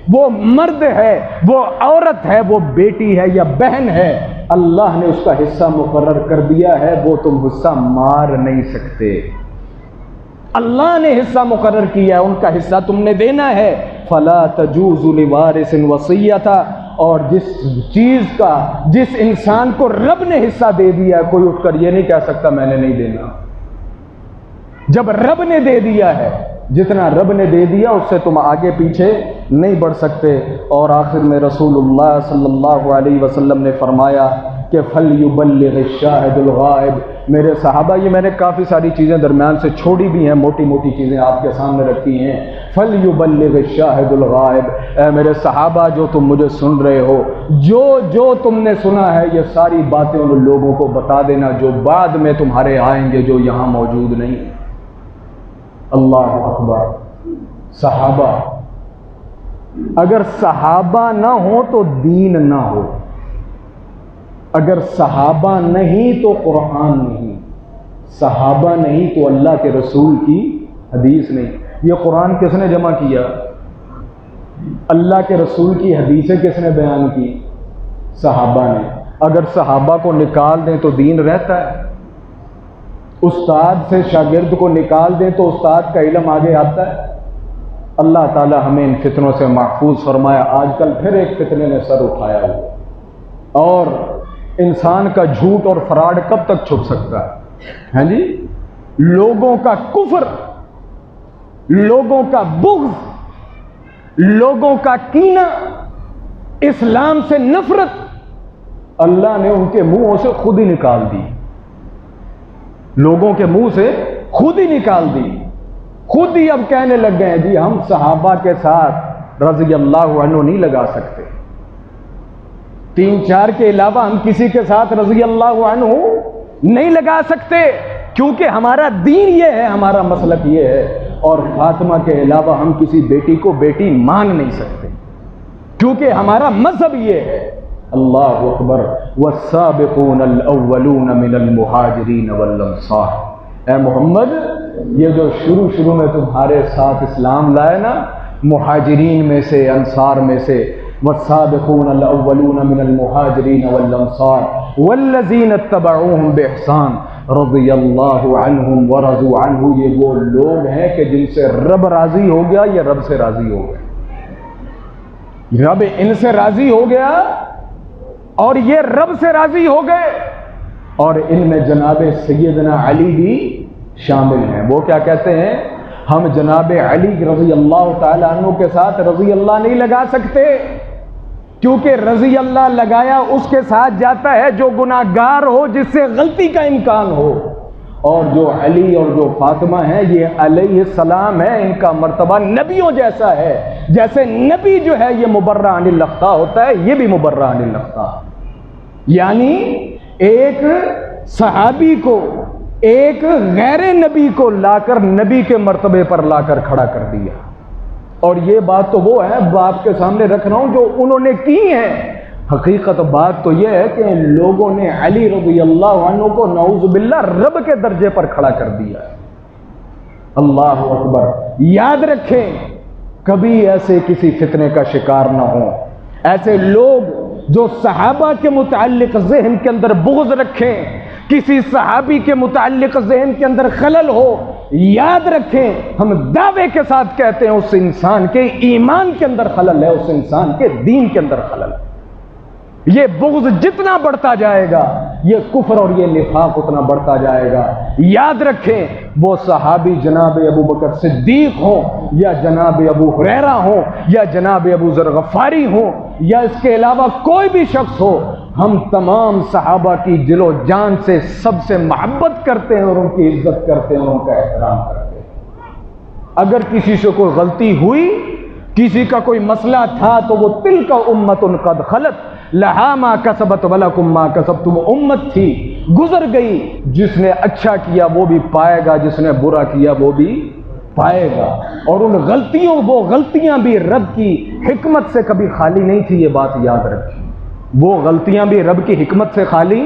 وہ مرد ہے، وہ عورت ہے، وہ بیٹی ہے یا بہن ہے، اللہ نے اس کا حصہ مقرر کر دیا ہے، وہ تم حصہ مار نہیں سکتے۔ اللہ نے حصہ مقرر کیا ہے، ان کا حصہ تم نے دینا ہے۔ فلا تجوز لوارث وصیۃ، اور جس انسان کو رب نے حصہ دے دیا ہے، کوئی اٹھ کر یہ نہیں کہہ سکتا میں نے نہیں دینا۔ جب رب نے دے دیا ہے، جتنا رب نے دے دیا اس سے تم آگے پیچھے نہیں بڑھ سکتے۔ اور آخر میں رسول اللہ صلی اللہ علیہ وسلم نے فرمایا کہ فَلْيُبَلِّغِ الشَّاهِدُ الْغَائِبَ، میرے صحابہ، یہ میں نے کافی ساری چیزیں درمیان سے چھوڑی بھی ہیں، موٹی موٹی چیزیں آپ کے سامنے رکھی ہیں۔ فَلْيُبَلِّغِ الشَّاهِدُ الْغَائِبَ، اے میرے صحابہ جو تم مجھے سن رہے ہو، جو تم نے سنا ہے یہ ساری باتیں ان لوگوں کو بتا دینا جو بعد میں تمہارے آئیں گے، جو یہاں موجود نہیں۔ اللہ اکبر۔ صحابہ، اگر صحابہ نہ ہو تو دین نہ ہو، اگر صحابہ نہیں تو قرآن نہیں، صحابہ نہیں تو اللہ کے رسول کی حدیث نہیں۔ یہ قرآن کس نے جمع کیا؟ اللہ کے رسول کی حدیثیں کس نے بیان کی؟ صحابہ نے۔ اگر صحابہ کو نکال دیں تو دین رہتا ہے؟ استاد سے شاگرد کو نکال دیں تو استاد کا علم آگے آتا ہے؟ اللہ تعالی ہمیں ان فتنوں سے محفوظ فرمایا۔ آج کل پھر ایک فتنے نے سر اٹھایا ہوا، اور انسان کا جھوٹ اور فراڈ کب تک چھپ سکتا ہے؟ ہاں جی، لوگوں کا کفر، لوگوں کا بغض، لوگوں کا کینہ، اسلام سے نفرت اللہ نے ان کے منہوں سے خود ہی نکال دی، لوگوں کے منہ سے خود ہی نکال دی۔ خود ہی اب کہنے لگ گئے جی ہم صحابہ کے ساتھ رضی اللہ عنہ نہیں لگا سکتے، 3-4 کے علاوہ ہم کسی کے ساتھ رضی اللہ عنہ نہیں لگا سکتے۔ کیونکہ ہمارا دین یہ ہے، ہمارا مسلک یہ ہے، اور فاطمہ کے علاوہ ہم کسی بیٹی کو بیٹی مان نہیں سکتے، کیونکہ ہمارا مذہب یہ ہے۔ اللہ اکبر۔ والسابقون الاولون من المہاجرین والانصار۔ اے محمد، یہ جو شروع میں تمہارے ساتھ اسلام لائے نا، مہاجرین میں سے، انصار میں سے، والسابقون الاولون من المہاجرین والانصار والذین اتبعوہم باحسان رضی اللہ عنہم ورضوا عنہ، یہ وہ لوگ ہیں کہ جن سے رب راضی ہو گیا، یہ رب سے راضی ہو گئے، رب ان سے راضی ہو گیا اور یہ رب سے راضی ہو گئے۔ اور ان میں جناب سیدنا علی بھی شامل ہیں۔ وہ کیا کہتے ہیں؟ ہم جناب علی رضی اللہ تعالی عنہ کے ساتھ رضی اللہ نہیں لگا سکتے، کیونکہ رضی اللہ لگایا اس کے ساتھ جاتا ہے جو گناہگار ہو، جس سے غلطی کا امکان ہو، اور جو علی اور جو فاطمہ ہیں یہ علیہ السلام ہے، ان کا مرتبہ نبیوں جیسا ہے۔ جیسے نبی جو ہے یہ مبرأ عن الاخطاء ہوتا ہے، یہ بھی مبرأ عن الاخطاء، یعنی ایک صحابی کو، ایک غیر نبی کو لا کر نبی کے مرتبے پر لا کر کھڑا کر دیا۔ اور یہ بات تو وہ ہے، آپ کے سامنے رکھ رہا ہوں جو انہوں نے کی ہے۔ حقیقت بات تو یہ ہے کہ ان لوگوں نے علی رضی اللہ عنہ کو نعوذ باللہ رب کے درجے پر کھڑا کر دیا۔ اللہ اکبر۔ یاد رکھیں، کبھی ایسے کسی فتنے کا شکار نہ ہوں۔ ایسے لوگ جو صحابہ کے متعلق ذہن کے اندر بغض رکھیں، کسی صحابی کے متعلق ذہن کے اندر خلل ہو، یاد رکھیں ہم دعوے کے ساتھ کہتے ہیں اس انسان کے ایمان کے اندر خلل ہے، اس انسان کے دین کے اندر خلل ہے۔ یہ بغض جتنا بڑھتا جائے گا، یہ کفر اور یہ نفاق اتنا بڑھتا جائے گا۔ یاد رکھیں، وہ صحابی جناب ابو بکر صدیق ہوں، یا جناب ابو ہریرہ ہوں، یا جناب ابو ذر غفاری ہوں، یا اس کے علاوہ کوئی بھی شخص ہو، ہم تمام صحابہ کی دل و جان سے سب سے محبت کرتے ہیں اور ان کی عزت کرتے ہیں اور ان کا احترام کرتے ہیں۔ اگر کسی سے کوئی غلطی ہوئی، کسی کا کوئی مسئلہ تھا، تو وہ تلک امت قد خلت لہا ما کسبت ولکم ما کسبتم، امت تھی گزر گئی، جس نے اچھا کیا وہ بھی پائے گا، جس نے برا کیا وہ بھی پائے گا۔ اور ان غلطیوں، وہ غلطیاں بھی رب کی حکمت سے کبھی خالی نہیں تھی، یہ بات یاد رکھیں۔ وہ غلطیاں بھی رب کی حکمت سے خالی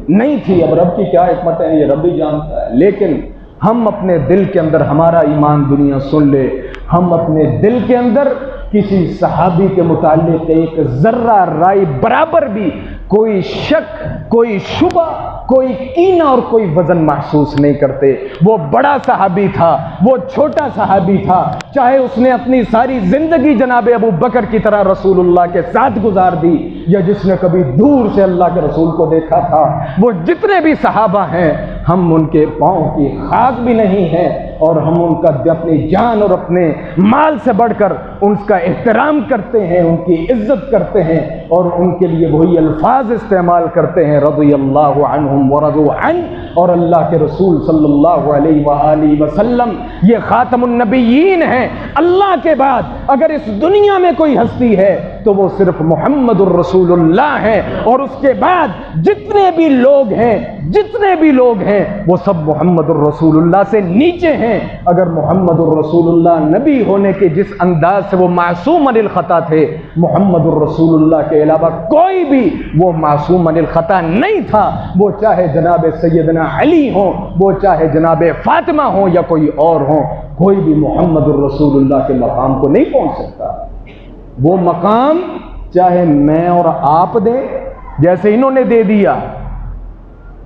نہیں تھی۔ اب رب کی کیا حکمت ہے یہ رب ہی جانتا ہے، لیکن ہم اپنے دل کے اندر، ہمارا ایمان دنیا سن لے، ہم اپنے دل کے اندر کسی صحابی کے متعلق ایک ذرہ رائی برابر بھی کوئی شک، کوئی شبہ، کوئی کینہ اور کوئی وزن محسوس نہیں کرتے۔ وہ بڑا صحابی تھا، وہ چھوٹا صحابی تھا، چاہے اس نے اپنی ساری زندگی جناب ابو بکر کی طرح رسول اللہ کے ساتھ گزار دی، یا جس نے کبھی دور سے اللہ کے رسول کو دیکھا تھا۔ وہ جتنے بھی صحابہ ہیں، ہم ان کے پاؤں کی خاک بھی نہیں ہیں، اور ہم ان کا اپنی جان اور اپنے مال سے بڑھ کر ان کا احترام کرتے ہیں، ان کی عزت کرتے ہیں، اور ان کے لیے وہی الفاظ استعمال کرتے ہیں، رضی اللہ عنہم ورضوا عنہ۔ اور اللہ کے رسول صلی اللہ علیہ وآلہ وسلم یہ خاتم النبیین ہیں۔ اللہ کے بعد اگر اس دنیا میں کوئی ہستی ہے تو وہ صرف محمد الرسول اللہ ہے، اور اس کے بعد جتنے بھی لوگ ہیں، جتنے بھی لوگ ہیں، وہ سب محمد الرسول اللہ سے نیچے ہیں۔ اگر محمد الرسول اللہ نبی ہونے کے جس انداز سے وہ معصوم عن الخطا تھے، محمد الرسول اللہ کے علاوہ کوئی بھی وہ معصوم عن الخطا نہیں تھا۔ وہ چاہے جناب سیدنا علی ہوں، وہ چاہے جناب فاطمہ ہوں، یا کوئی اور ہوں، کوئی بھی محمد الرسول اللہ کے مقام کو نہیں پہنچ سکتا۔ وہ مقام چاہے میں اور آپ دیں، جیسے انہوں نے دے دیا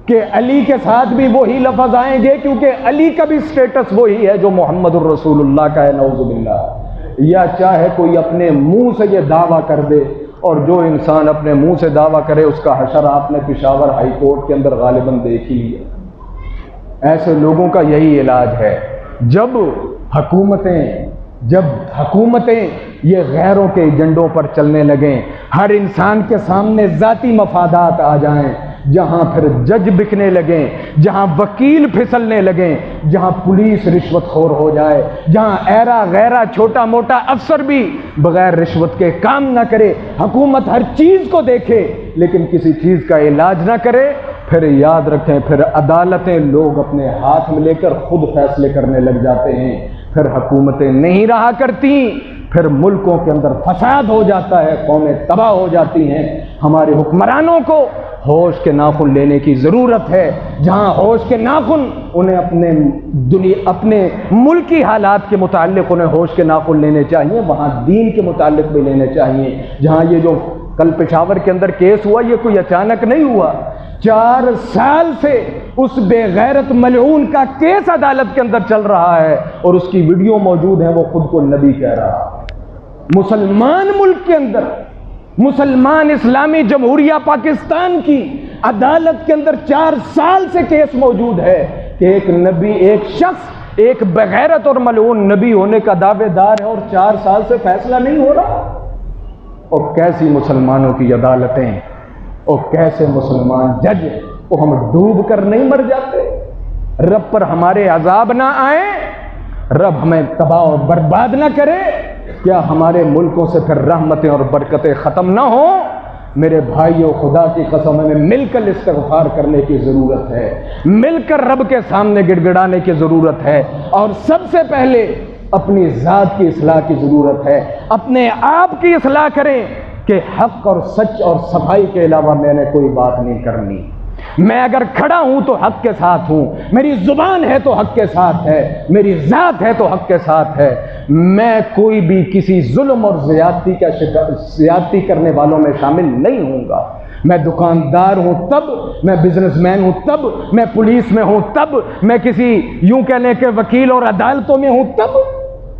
کہ علی کے ساتھ بھی وہی لفظ آئیں گے، کیونکہ علی کا بھی سٹیٹس وہی ہے جو محمد الرسول اللہ کا ہے، نعوذ باللہ۔ یا چاہے کوئی اپنے منہ سے یہ دعویٰ کر دے، اور جو انسان اپنے منہ سے دعویٰ کرے اس کا حشر آپ نے پشاور ہائی کورٹ کے اندر غالباً دیکھ ہی لیا۔ ایسے لوگوں کا یہی علاج ہے۔ جب حکومتیں یہ غیروں کے ایجنڈوں پر چلنے لگیں، ہر انسان کے سامنے ذاتی مفادات آ جائیں، جہاں پھر جج بکنے لگیں، جہاں وکیل پھسلنے لگیں، جہاں پولیس رشوت خور ہو جائے، جہاں ایرا غیرہ چھوٹا موٹا افسر بھی بغیر رشوت کے کام نہ کرے، حکومت ہر چیز کو دیکھے لیکن کسی چیز کا علاج نہ کرے، پھر یاد رکھیں، پھر عدالتیں لوگ اپنے ہاتھ میں لے کر خود فیصلے کرنے لگ جاتے ہیں، پھر حکومتیں نہیں رہا کرتی، پھر ملکوں کے اندر فساد ہو جاتا ہے، قومیں تباہ ہو جاتی ہیں۔ ہمارے حکمرانوں کو ہوش کے ناخن لینے کی ضرورت ہے۔ جہاں ہوش کے ناخن انہیں اپنے ملکی حالات کے متعلق انہیں ہوش کے ناخن لینے چاہیے، وہاں دین کے متعلق بھی لینے چاہیے۔ جہاں یہ جو کل پشاور کے اندر کیس ہوا، یہ کوئی اچانک نہیں ہوا، 4 سال سے اس بے غیرت ملعون کا کیس عدالت کے اندر چل رہا ہے، اور اس کی ویڈیو موجود ہے، وہ خود کو نبی کہہ رہا ہے۔ مسلمان ملک کے اندر، مسلمان اسلامی جمہوریہ پاکستان کی عدالت کے اندر 4 سال سے کیس موجود ہے کہ ایک نبی، ایک شخص ایک بغیرت اور ملعون نبی ہونے کا دعوے دار ہے، اور 4 سال سے فیصلہ نہیں ہو رہا۔ اور کیسی مسلمانوں کی عدالتیں، اور کیسے مسلمان جج، وہ ہم ڈوب کر نہیں مر جاتے؟ رب پر ہمارے عذاب نہ آئے، رب ہمیں تباہ و برباد نہ کرے، کیا ہمارے ملکوں سے پھر رحمتیں اور برکتیں ختم نہ ہوں؟ میرے بھائیوں، خدا کی قسم، ہمیں مل کر استغفار کرنے کی ضرورت ہے، مل کر رب کے سامنے گڑ گڑانے کی ضرورت ہے، اور سب سے پہلے اپنی ذات کی اصلاح کی ضرورت ہے۔ اپنے آپ کی اصلاح کریں کہ حق اور سچ اور صفائی کے علاوہ میں نے کوئی بات نہیں کرنی۔ میں اگر کھڑا ہوں تو حق کے ساتھ ہوں، میری زبان ہے تو حق کے ساتھ ہے، میری ذات ہے تو حق کے ساتھ ہے۔ میں کوئی بھی کسی ظلم اور زیادتی کرنے والوں میں شامل نہیں ہوں گا۔ میں دکاندار ہوں تب، میں بزنس مین ہوں تب، میں پولیس میں ہوں تب، میں کسی یوں کہہ لیں کہ وکیل اور عدالتوں میں ہوں تب۔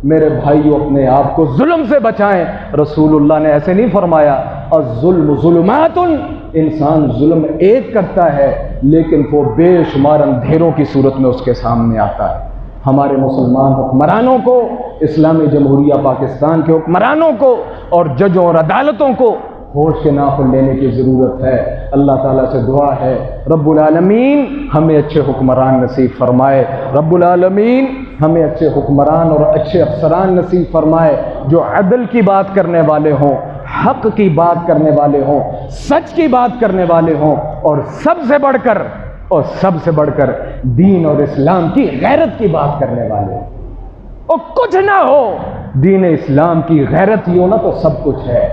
میرے بھائیو، اپنے آپ کو ظلم سے بچائیں۔ رسول اللہ نے ایسے نہیں فرمایا الظلم ظلمات، انسان ظلم ایک کرتا ہے لیکن وہ بے شمار اندھیروں کی صورت میں اس کے سامنے آتا ہے۔ ہمارے مسلمان حکمرانوں کو، اسلامی جمہوریہ پاکستان کے حکمرانوں کو اور ججوں اور عدالتوں کو ہوش کے ناخن لینے کی ضرورت ہے۔ اللہ تعالیٰ سے دعا ہے رب العالمین ہمیں اچھے حکمران نصیب فرمائے، رب العالمین ہمیں اچھے حکمران اور اچھے افسران نصیب فرمائے جو عدل کی بات کرنے والے ہوں، حق کی بات کرنے والے ہوں، سچ کی بات کرنے والے ہوں، اور سب سے بڑھ کر دین اور اسلام کی غیرت کی بات کرنے والے ہوں۔ اور کچھ نہ ہو، دین اسلام کی غیرت ہی ہو نا تو سب کچھ ہے۔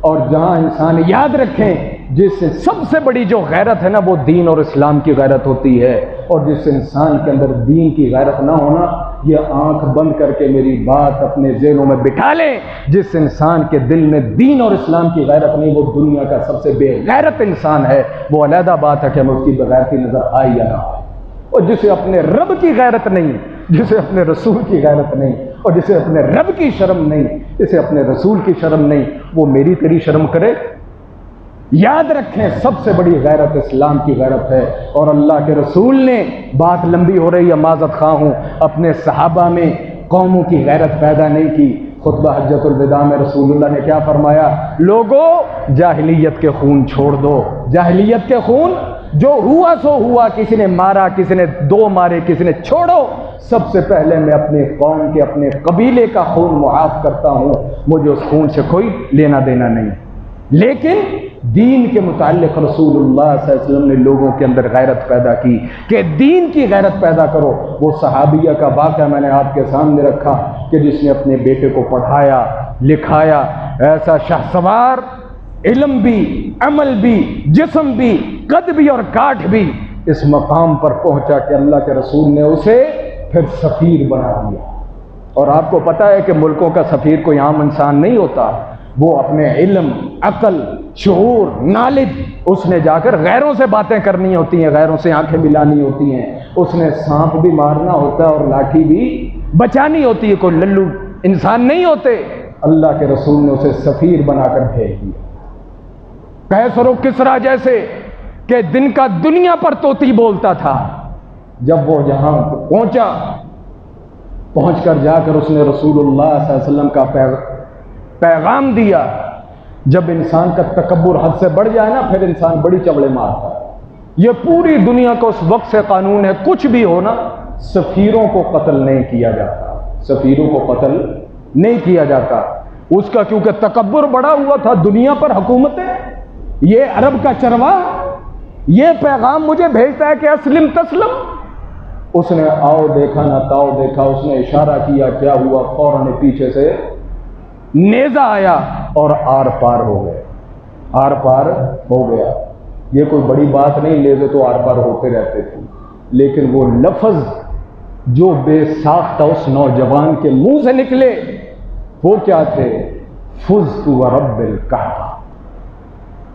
اور جہاں انسان یاد رکھیں، جس سے سب سے بڑی جو غیرت ہے نا وہ دین اور اسلام کی غیرت ہوتی ہے، اور جس انسان کے اندر دین کی غیرت نہ ہونا، یہ آنکھ بند کر کے میری بات اپنے ذہنوں میں بٹھا لیں، جس انسان کے دل میں دین اور اسلام کی غیرت نہیں، وہ دنیا کا سب سے بے غیرت انسان ہے۔ وہ علیحدہ بات ہے کہ ہمیں اس کی بغیرتی نظر آئی یا نہ آئی۔ اور جسے اپنے رب کی غیرت نہیں، جسے اپنے رسول کی غیرت نہیں، اور جسے اپنے رب کی شرم نہیں، جسے اپنے رسول کی شرم نہیں، وہ میری تیری شرم کرے۔ یاد رکھیں، سب سے بڑی غیرت اسلام کی غیرت ہے، اور اللہ کے رسول نے، بات لمبی ہو رہی ہے معذرت خواہ ہوں، اپنے صحابہ میں قوموں کی غیرت پیدا نہیں کی۔ خطبہ حجۃ الوداع میں رسول اللہ نے کیا فرمایا؟ لوگو، جاہلیت کے خون چھوڑ دو، جاہلیت کے خون جو ہوا سو ہوا، کسی نے مارا، کسی نے 2 مارے، کسی نے، چھوڑو۔ سب سے پہلے میں اپنے قوم کے، اپنے قبیلے کا خون معاف کرتا ہوں، مجھے اس خون سے کوئی لینا دینا نہیں۔ لیکن دین کے متعلق رسول اللہ صلی اللہ علیہ وسلم نے لوگوں کے اندر غیرت پیدا کی کہ دین کی غیرت پیدا کرو۔ وہ صحابیہ کا واقعہ میں نے آپ کے سامنے رکھا کہ جس نے اپنے بیٹے کو پڑھایا لکھایا، ایسا شہسوار، علم بھی، عمل بھی، جسم بھی، قد بھی اور کاٹھ بھی، اس مقام پر پہنچا کہ اللہ کے رسول نے اسے پھر سفیر بنا دیا۔ اور آپ کو پتہ ہے کہ ملکوں کا سفیر کوئی عام انسان نہیں ہوتا، وہ اپنے علم، عقل، شعور، نالج، اس نے جا کر غیروں سے باتیں کرنی ہوتی ہیں، غیروں سے آنکھیں ملانی ہوتی ہیں، اس نے سانپ بھی مارنا ہوتا ہے اور لاٹھی بھی بچانی ہوتی ہے، کوئی للو انسان نہیں ہوتے۔ اللہ کے رسول نے اسے سفیر بنا کر بھیج دیا۔ قیصر و کسریٰ جیسے کہ دن کا دنیا پر طوطی بولتا تھا، جب وہ یہاں پہنچ کر جا کر اس نے رسول اللہ صلی اللہ علیہ وسلم کا پیغام دیا۔ جب انسان کا تکبر حد سے بڑھ جائے نا، پھر انسان بڑی چوڑے مارتا ہے۔ یہ پوری دنیا کا اس وقت سے قانون ہے، کچھ بھی ہونا، سفیروں کو قتل نہیں کیا جاتا، سفیروں کو قتل نہیں کیا جاتا۔ اس کا کیونکہ تکبر بڑا ہوا تھا، دنیا پر حکومتیں، یہ عرب کا چرواہ، یہ پیغام مجھے بھیجتا ہے کہ اسلم تسلم۔ اس نے آؤ دیکھا نہ تاؤ دیکھا، اس نے اشارہ کیا، کیا ہوا؟ فوراً پیچھے سے نیزہ آیا اور آر پار ہو گئے، آر پار ہو گیا۔ یہ کوئی بڑی بات نہیں، نیزے تو آر پار ہوتے رہتے تھے، لیکن وہ لفظ جو بے ساختہ اس نوجوان کے منہ سے نکلے وہ کیا تھے؟ فزت ورب الکعبہ،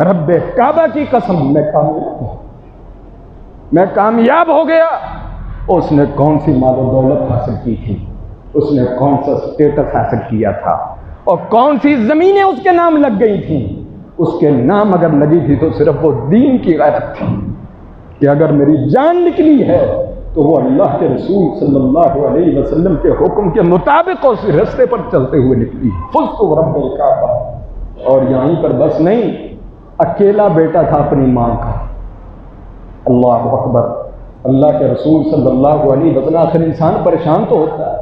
رب کعبہ کی قسم میں کامیاب ہو گیا۔ اس نے کون سی مال و دولت حاصل کی تھی، اس نے کون سا اسٹیٹس حاصل کیا تھا، اور کون سی زمینیں اس کے نام لگ گئی تھیں؟ اس کے نام اگر لگی تھی تو صرف وہ دین کی غیرت تھی کہ اگر میری جان نکلی ہے تو وہ اللہ کے رسول صلی اللہ علیہ وسلم کے حکم کے مطابق اس رستے پر چلتے ہوئے نکلی۔ فزت ورب الکعبہ۔ اور یہیں پر بس نہیں، اکیلا بیٹا تھا اپنی ماں کا۔ اللہ اکبر، اللہ کے رسول صلی اللہ علیہ وسلم، آخر انسان پریشان تو ہوتا ہے۔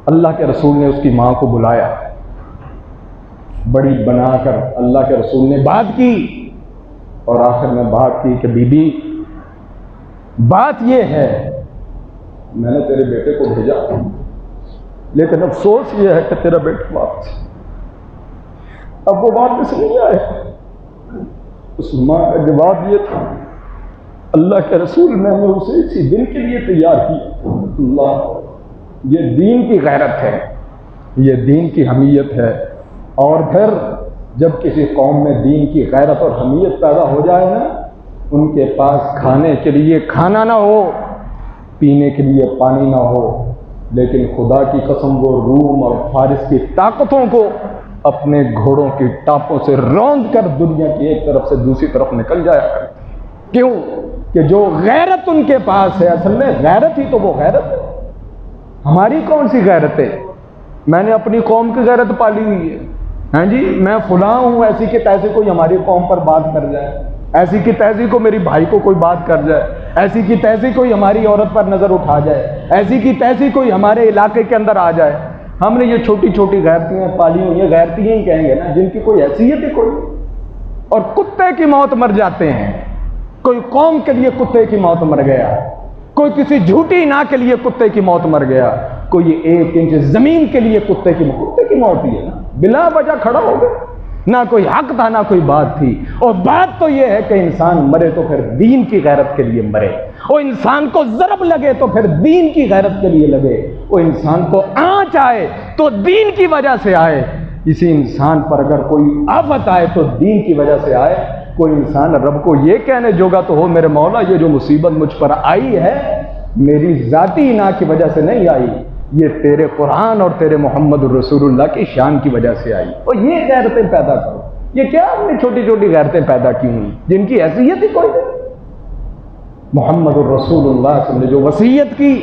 اللہ کے رسول نے اس کی ماں کو بلایا، بڑی بنا کر اللہ کے رسول نے بات کی، اور آخر میں بات کی کہ بی بی بات یہ ہے، میں نے تیرے بیٹے کو بھیجا لیکن افسوس یہ ہے کہ تیرا بیٹا واپس، اب وہ واپس نہیں آئے۔ اس ماں کا جواب یہ تھا، اللہ کے رسول میں نے اسے اسی دن کے لیے تیار کیا۔ اللہ، یہ دین کی غیرت ہے، یہ دین کی حمیت ہے۔ اور پھر جب کسی قوم میں دین کی غیرت اور حمیت پیدا ہو جائے نا، ان کے پاس کھانے کے لیے کھانا نہ ہو، پینے کے لیے پانی نہ ہو، لیکن خدا کی قسم وہ روم اور فارس کی طاقتوں کو اپنے گھوڑوں کی ٹاپوں سے روند کر دنیا کی ایک طرف سے دوسری طرف نکل جایا کرتے۔ کیوں؟ کہ جو غیرت ان کے پاس ہے، اصل میں غیرت ہی تو وہ غیرت ہے۔ ہماری کون سی غیرت ہے؟ میں نے اپنی قوم کی غیرت پالی ہوئی ہے، ہاں جی، میں فلاں ہوں، ایسی کہ تیسے کوئی ہماری قوم پر بات کر جائے، ایسی کی تیسی کو میری بھائی کو کوئی بات کر جائے، ایسی کی تیسی کوئی ہماری عورت پر نظر اٹھا جائے، ایسی کی تیسی کوئی ہمارے علاقے کے اندر آ جائے۔ ہم نے یہ چھوٹی چھوٹی غیرتیاں پالی ہوئی ہیں، غیرتیاں ہی کہیں گے نا، جن کی کوئی حیثیت ہی کوئی نہیں۔ اور کتے کی موت مر جاتے ہیں، کوئی قوم کے لیے کتے کی موت مر گیا، کوئی کسی جھوٹی نا کے لیے کتے کی موت مر گیا، کوئی 1 انچ زمین کے لیے کتے کی موت ہی ہے نا، بلا وجہ کھڑا ہو گیا، نہ کوئی حق تھا نہ کوئی بات تھی۔ اور بات تو یہ ہے کہ انسان مرے تو پھر دین کی غیرت کے لیے مرے، اور انسان کو ضرب لگے تو پھر دین کی غیرت کے لیے لگے، اور انسان کو آنچ آئے تو دین کی وجہ سے آئے۔ اسی انسان پر اگر کوئی آفت آئے تو دین کی وجہ سے آئے۔ کوئی انسان رب کو یہ کہنے جوگا تو ہو، میرے مولا یہ جو مصیبت مجھ پر آئی ہے میری ذاتی نا کی وجہ سے نہیں آئی، یہ تیرے قرآن اور تیرے محمد الرسول اللہ کی شان کی وجہ سے آئی۔ اور یہ غیرتیں پیدا کرو، یہ کیا ہم نے چھوٹی چھوٹی غیرتیں پیدا کی ہوئی جن کی حیثیت ہی کوئی نہیں۔ محمد الرسول اللہ صلی اللہ علیہ وسلم نے جو وصیت کی،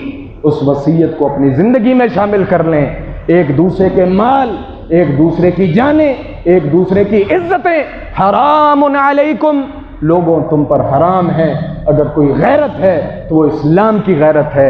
اس وصیت کو اپنی زندگی میں شامل کر لیں۔ ایک دوسرے کے مال، ایک دوسرے کی جانیں، ایک دوسرے کی عزتیں حرام علیکم، لوگوں تم پر حرام ہے۔ اگر کوئی غیرت ہے تو وہ اسلام کی غیرت ہے،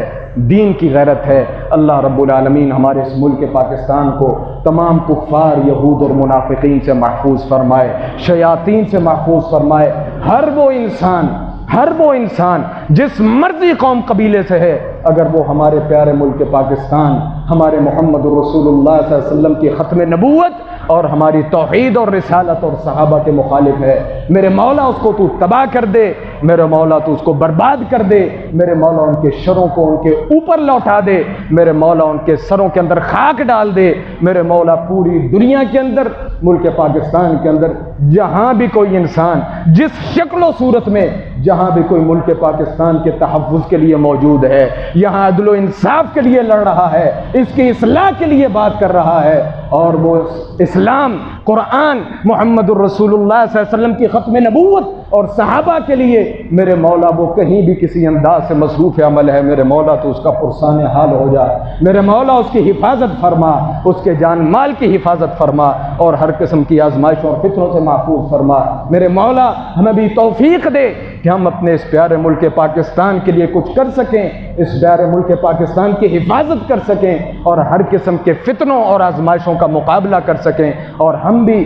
دین کی غیرت ہے۔ اللہ رب العالمین ہمارے اس ملک پاکستان کو تمام کفار، یہود اور منافقین سے محفوظ فرمائے، شیاطین سے محفوظ فرمائے۔ ہر وہ انسان جس مرضی قوم قبیلے سے ہے، اگر وہ ہمارے پیارے ملک پاکستان، ہمارے محمد رسول اللہ صلی اللہ علیہ وسلم کی ختم نبوت اور ہماری توحید اور رسالت اور صحابہ کے مخالف ہے، میرے مولا اس کو تو تباہ کر دے، میرے مولا تو اس کو برباد کر دے، میرے مولا ان کے شروں کو ان کے اوپر لوٹا دے، میرے مولا ان کے سروں کے اندر خاک ڈال دے، میرے مولا پوری دنیا کے اندر، ملک پاکستان کے اندر جہاں بھی کوئی انسان جس شکل و صورت میں جہاں بھی کوئی ملک پاکستان کے تحفظ کے لیے موجود ہے، یہاں عدل و انصاف کے لیے لڑ رہا ہے، اس کی اصلاح کے لیے بات کر رہا ہے، اور وہ اسلام، قرآن، محمد الرسول اللہ صلی اللہ علیہ وسلم کی ختم نبوت اور صحابہ کے لیے، میرے مولا وہ کہیں بھی کسی انداز سے مصروف عمل ہے، میرے مولا تو اس کا پرسان حال ہو جا، میرے مولا اس کی حفاظت فرما، اس کے جان مال کی حفاظت فرما، اور ہر قسم کی آزمائشوں اور فتنوں سے محفوظ فرما۔ میرے مولا ہمیں بھی توفیق دے کہ ہم اپنے اس پیارے ملک پاکستان کے لیے کچھ کر سکیں، اس پیارے ملک پاکستان کی حفاظت کر سکیں، اور ہر قسم کے فتنوں اور آزمائشوں کا مقابلہ کر سکیں، اور ہم بھی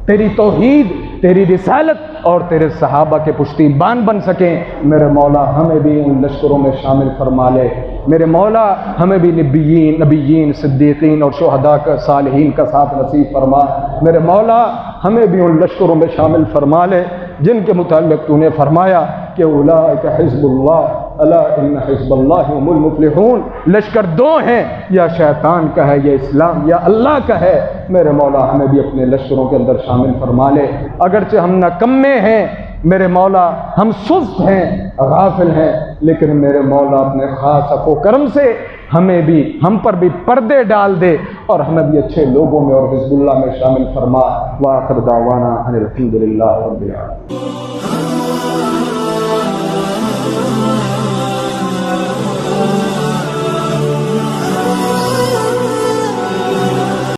تیری توحید، تیری رسالت اور تیرے صحابہ کے پشتیبان بن سکیں۔ میرے مولا ہمیں بھی ان لشکروں میں شامل فرما لے۔ میرے مولا ہمیں بھی نبیین صدیقین اور شہداء کا صالحین کا ساتھ نصیب فرما۔ میرے مولا ہمیں بھی ان لشکروں میں شامل فرما لے جن کے متعلق تو نے فرمایا کہ اولئک حزب اللہ الا ان حزب اللہ هم المفلحون۔ لشکر دو ہیں، یا شیطان کا ہے یا اسلام یا اللہ کا ہے۔ میرے مولا ہمیں بھی اپنے لشکروں کے اندر شامل فرما لے۔ اگرچہ ہم نکمے ہیں میرے مولا، ہم سست ہیں، غافل ہیں، لیکن میرے مولا اپنے خاص عفو و کرم سے ہم پر بھی پردے ڈال دے اور ہمیں بھی اچھے لوگوں میں اور حزب اللہ میں شامل فرما۔ وآخر دعوانا ان الحمد للہ رب العالمین۔